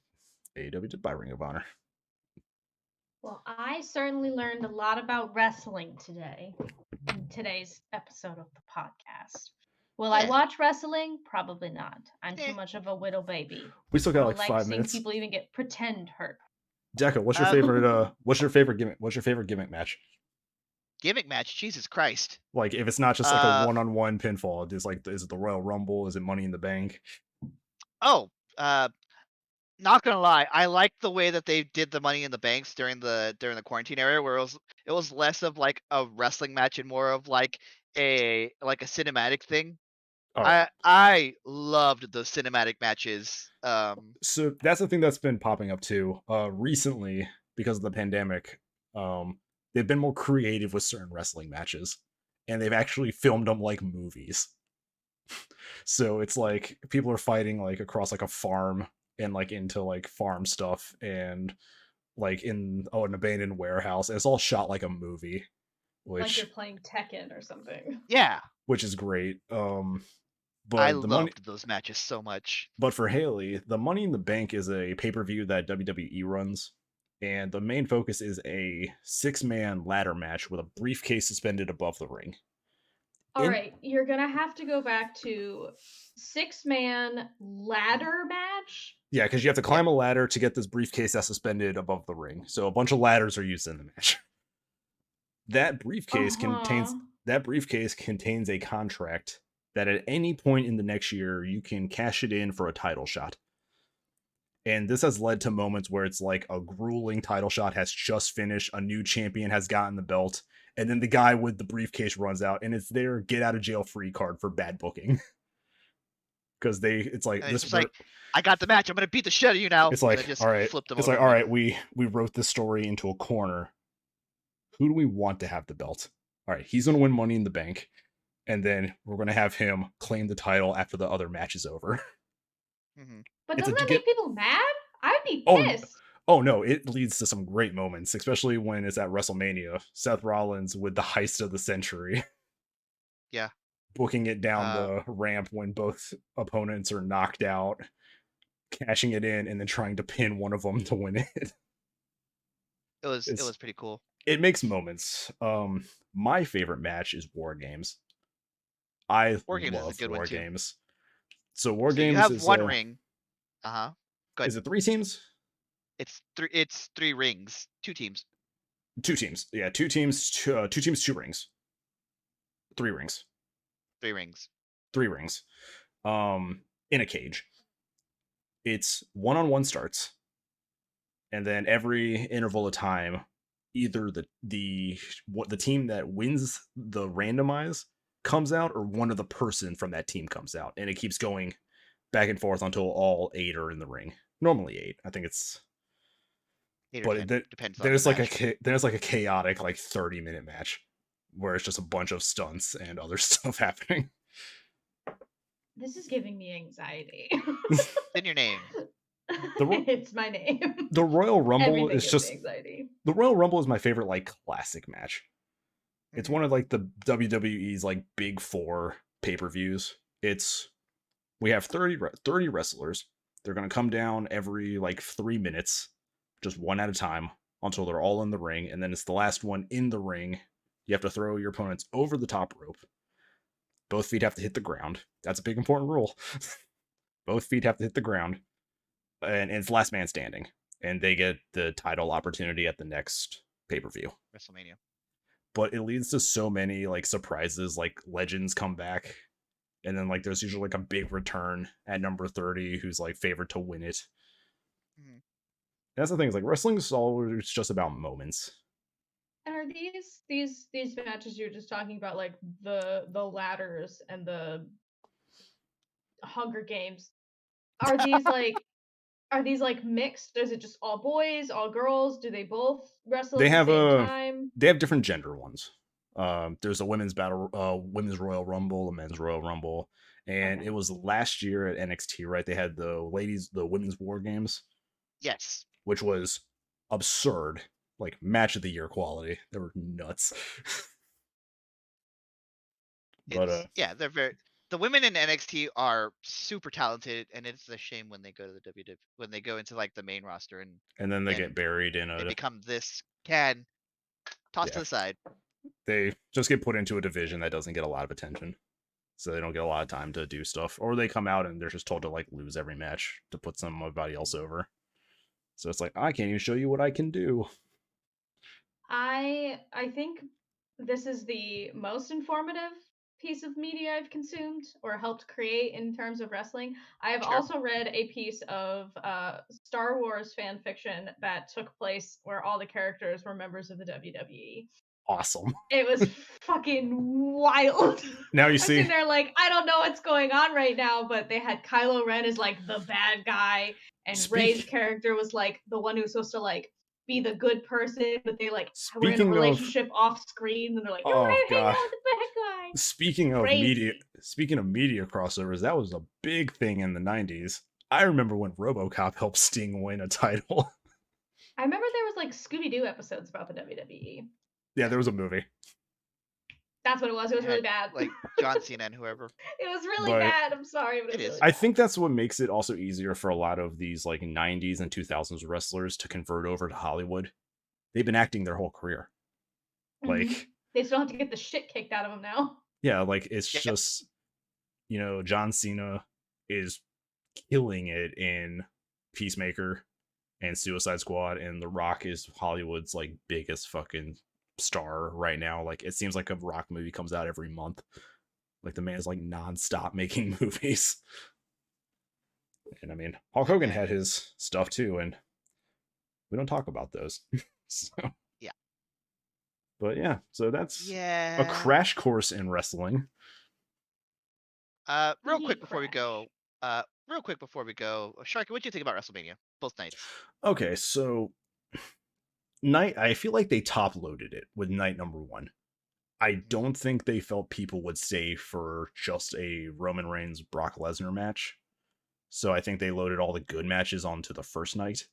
AEW did buy Ring of Honor. Well, I certainly learned a lot about wrestling today in today's episode of the podcast. Will I watch wrestling? Probably not. I'm too much of a widow baby. We still got like 5 minutes. People even get pretend hurt. Deca, what's your favorite? What's your favorite gimmick? What's your favorite gimmick match? Gimmick match? Jesus Christ! Like, if it's not just like a one-on-one pinfall, is it the Royal Rumble? Is it Money in the Bank? Oh, not gonna lie, I liked the way that they did the Money in the Banks during the quarantine era, where it was less of like a wrestling match and more of like a cinematic thing. Oh. I loved those cinematic matches. So that's the thing that's been popping up too. Recently, because of the pandemic, they've been more creative with certain wrestling matches, and they've actually filmed them like movies. So it's like people are fighting like across like a farm and like into like farm stuff and like in an abandoned warehouse. And it's all shot like a movie. Like you're playing Tekken or something. Yeah. Which is great. But I the money, loved those matches so much. but for Haley, the Money in the Bank is a pay-per-view that WWE runs, and the main focus is a 6-man ladder match with a briefcase suspended above the ring. All right, you're gonna have to go back to 6-man ladder match. Yeah, because you have to climb a ladder to get this briefcase that's suspended above the ring. So a bunch of ladders are used in the match. That briefcase contains a contract that at any point in the next year you can cash it in for a title shot. And this has led to moments where it's like a grueling title shot has just finished, a new champion has gotten the belt, and then the guy with the briefcase runs out, and it's their get out of jail free card for bad booking. Because it's like this. It's like, I got the match. I'm gonna beat the shit out of you now. It's like, all right. It's like, all right. We wrote this story into a corner. Who do we want to have the belt? All right, he's gonna win Money in the Bank, and then we're gonna have him claim the title after the other match is over. Mm-hmm. But doesn't that make people mad? I'd be pissed. Oh no, it leads to some great moments, especially when it's at WrestleMania. Seth Rollins with the heist of the century. Yeah. Booking it down the ramp when both opponents are knocked out, cashing it in, and then trying to pin one of them to win it. It was pretty cool. It makes moments. My favorite match is War Games. War Games love is a good War Games. So War Games you have is one ring. Good. Is it 3 teams? It's 3 rings. 2 teams. 2 teams. Yeah, 2 teams. 2 teams. 2 rings. 3 rings. 3 rings. 3 rings. In a cage. It's 1-on-1 starts, and then every interval of time, either the team that wins the randomize comes out, or one of the person from that team comes out, and it keeps going back and forth until all 8 are in the ring. Normally 8. I think it's 8 or 10. Depends on there's like a chaotic 30-minute match where it's just a bunch of stunts and other stuff happening. This is giving me anxiety. In your name. It's my name. The Royal Rumble is just anxiety. The Royal Rumble is my favorite classic match. It's one of the WWE's big 4 pay-per-views. We have 30 wrestlers. They're going to come down every 3 minutes, just one at a time, until they're all in the ring, and then it's the last one in the ring. You have to throw your opponents over the top rope. Both feet have to hit the ground. That's a big important rule. Both feet have to hit the ground. And it's last man standing. And they get the title opportunity at the next pay-per-view. WrestleMania. But it leads to so many surprises, legends come back. And then there's usually a big return at number 30 who's favored to win it. Mm-hmm. That's the thing, is wrestling is always just about moments. And are these matches you're just talking about, the ladders and the Hunger Games? Are these mixed? Is it just all boys, all girls? Do they both wrestle at the same time? They have different gender ones. There's a women's women's Royal Rumble, a men's Royal Rumble, and It was last year at NXT, right? They had the women's War Games. Yes. Which was absurd. Match of the year quality. They were nuts. But yeah, they're the women in NXT are super talented, and it's a shame when they go to the WWE, when they go into the main roster and then they get buried in they a become this tossed to the side. They just get put into a division that doesn't get a lot of attention, so they don't get a lot of time to do stuff, or they come out and they're just told to lose every match to put somebody else over. So it's I can't even show you what I can do. I think this is the most informative piece of media I've consumed or helped create in terms of wrestling. I have also read a piece of Star Wars fan fiction that took place where all the characters were members of the WWE. Awesome. It was fucking wild. Now you see, they're I don't know what's going on right now, but they had Kylo Ren as the bad guy, and Rey's character was the one who's supposed to be the good person, but they were in a relationship off screen, and they're you're right, hang out with the bad guy. Speaking of media crossovers, that was a big thing in the 90s. I remember when RoboCop helped Sting win a title. I remember there was Scooby-Doo episodes about the WWE. Yeah, there was a movie. That's what it was. It was really bad. Like John Cena and whoever. It was really But bad. I'm sorry, but It is. really I bad. think that's what makes it also easier for a lot of these like 90s and 2000s wrestlers to convert over to Hollywood. They've been acting their whole career. Like they still have to get the shit kicked out of them now. Yeah, like it's just, you know, John Cena is killing it in Peacemaker and Suicide Squad, and The Rock is Hollywood's like biggest fucking star right now. Like it seems like a Rock movie comes out every month. Like the man's like nonstop making movies. And I mean, Hulk Hogan had his stuff too, and we don't talk about those. So yeah. But yeah, so that's a crash course in wrestling. Real quick before we go, Sharky, what do you think about WrestleMania? Both nights. Okay, so I feel like they top loaded it with night number 1. I don't think they felt people would stay for just a Roman Reigns Brock Lesnar match. So I think they loaded all the good matches onto the first night.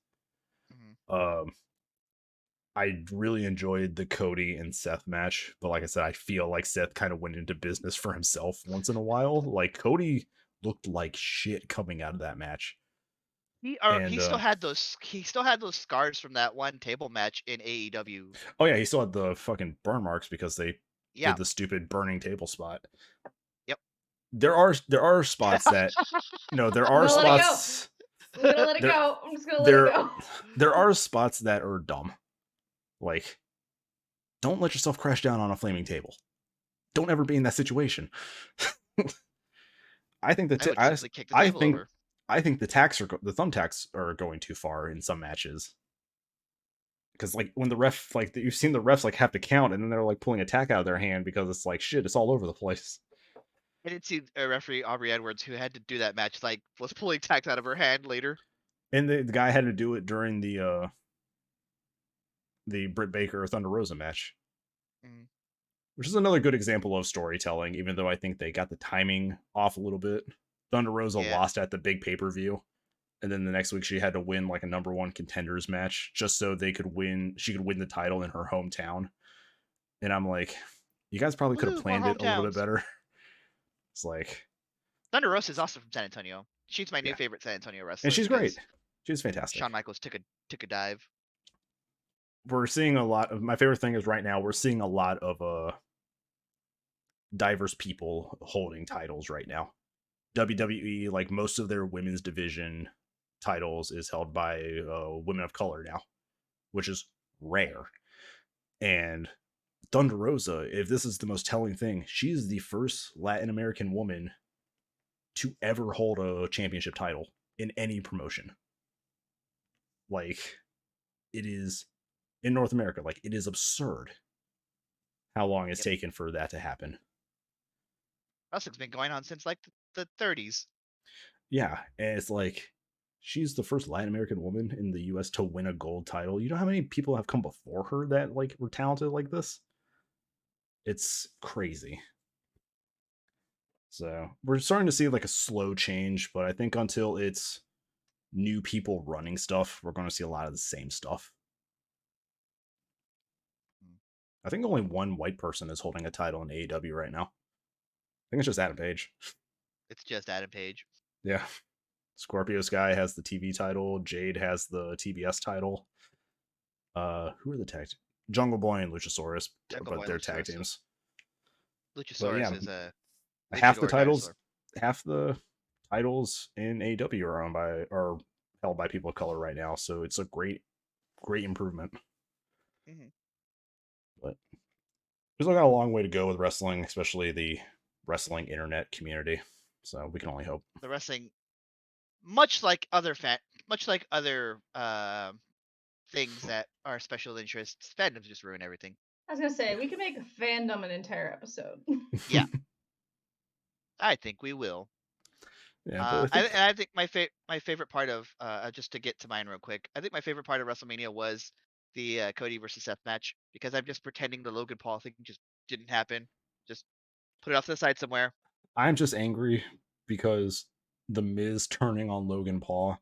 I really enjoyed the Cody and Seth match, but like I said, I feel like Seth kind of went into business for himself once in a while. Like Cody looked like shit coming out of that match. He still had those scars from that one table match in AEW. Oh yeah, he still had the fucking burn marks because they did the stupid burning table spot. Yep. There are spots that there are spots. I'm gonna let it go. I'm just gonna let it go. There are spots that are dumb. Like, don't let yourself crash down on a flaming table. Don't ever be in that situation. I think the thumbtacks are going too far in some matches. Because like when the ref, like you've seen the refs like have to count, and then they're like pulling a tack out of their hand because it's like shit, it's all over the place. I did see a referee, Aubrey Edwards, who had to do that match, like was pulling tacks out of her hand later. And the guy had to do it during the Britt Baker Thunder Rosa match, which is another good example of storytelling. Even though I think they got the timing off a little bit. Thunder Rosa lost at the big pay-per-view, and then the next week she had to win like a number 1 contenders match just so she could win the title in her hometown. And I'm like, you guys probably could have planned it a little bit better. It's like Thunder Rosa is also from San Antonio. She's my new favorite San Antonio wrestler, and she's great. She's fantastic. Shawn Michaels took a dive. We're seeing a lot of, my favorite thing is right now we're seeing a lot of diverse people holding titles right now. WWE, like most of their women's division titles is held by women of color now, which is rare. And Thunder Rosa, if this is the most telling thing, she's the first Latin American woman to ever hold a championship title in any promotion. Like, it is in North America, like it is absurd how long it's taken for that to happen. Wrestling's been going on since like the 30s. Yeah, and it's like she's the first Latin American woman in the US to win a gold title. You know how many people have come before her that like were talented like this? It's crazy. So we're starting to see like a slow change, but I think until it's new people running stuff, we're going to see a lot of the same stuff. I think only one white person is holding a title in AEW right now. I think it's just Adam Page. It's just Adam Page. Yeah. Scorpio Sky has the TV title. Jade has the TBS title. Who are the tag? Jungle Boy and Luchasaurus, but they're tag teams. Luchasaurus is a half the titles in AEW are held by people of color right now, so it's a great improvement. But we've still got a long way to go with wrestling, especially the wrestling internet community. So we can only hope. The wrestling, much like other things that are special interests, fandoms just ruin everything. I was gonna say we could make fandom an entire episode. Yeah, I think we will. Yeah, I think my favorite part of just to get to mine real quick, I think my favorite part of WrestleMania was the Cody versus Seth match, because I'm just pretending the Logan Paul thing just didn't happen. Just put it off to the side somewhere. I'm just angry because the Miz turning on Logan Paul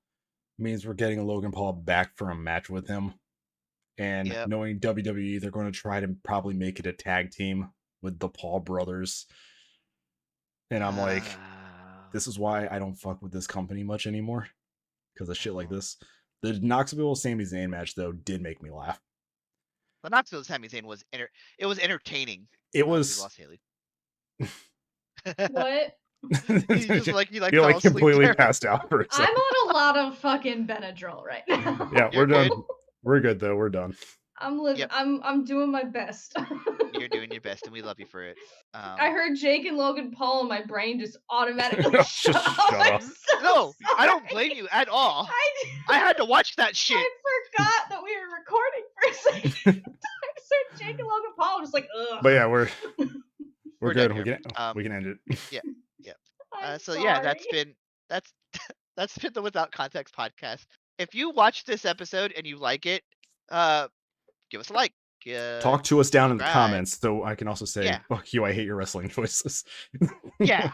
means we're getting Logan Paul back for a match with him. And knowing WWE, they're going to try to probably make it a tag team with the Paul brothers. And I'm like, this is why I don't fuck with this company much anymore. Because of shit like this. The Knoxville Sami Zayn match, though, did make me laugh. The Knoxville Sami Zayn was entertaining. It We was. lost Haley. What? You just like you fell asleep completely there. passed out for a second. I'm on a lot of fucking Benadryl right now. Yeah, You're we're done. good. We're good though. We're done. I'm living. Yep. I'm doing my best. You're doing your best, and we love you for it. I heard Jake and Logan Paul, and my brain just automatically shut Just off. shut up. So no, I don't sorry. blame you at all. I I had to watch that shit. I forgot that we were recording for a second. I said Jake and Logan Paul, just like ugh. But yeah, we're good. done here. We can end it. Yeah. I'm So yeah, that's sorry. been the Without Context podcast. If you watch this episode and you like it, give us a like. Talk to us down in the subscribe. comments, so I can also say, Yeah. "Fuck you, I hate your wrestling choices." Yeah.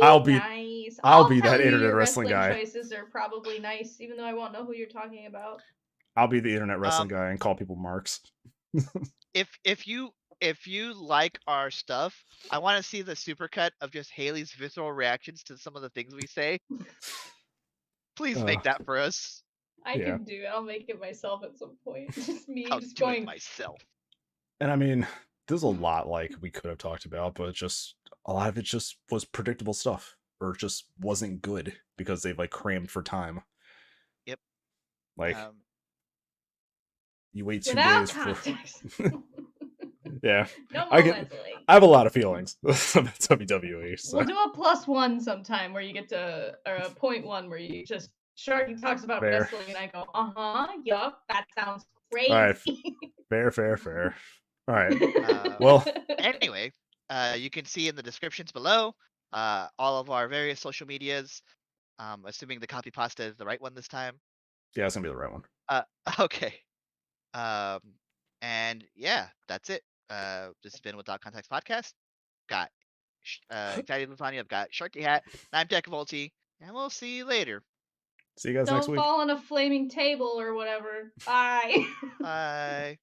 I'll be nice. I'll be tell that you internet your wrestling guy. Choices are probably nice, even though I won't know who you're talking about. I'll be the internet wrestling guy and call people marks. If you like our stuff, I want to see the supercut of just Haley's visceral reactions to some of the things we say. Please make that for us. I can do it. I'll make it myself at some point. Just me I'll just do going it myself. And I mean, there's a lot like we could have talked about, but just a lot of it just was predictable stuff, or just wasn't good because they've like crammed for time. Yep. Like you wait 2 without days context. for. Yeah, No I have a lot of feelings about WWE. So. We'll do a +1 sometime where you get to, or a 0.1 where you just Sharky talks about wrestling and I go, yup, that sounds crazy. All right, fair. All right. Well, anyway, you can see in the descriptions below all of our various social medias. Assuming the copy pasta is the right one this time. Yeah, it's gonna be the right one. Okay. And yeah, that's it. This has been Without Context podcast. Got AnxietyLasagna. I've got SharkyHat. I'm Decavolty, and we'll see you later. See you guys next week. Don't fall on a flaming table or whatever. Bye. Bye.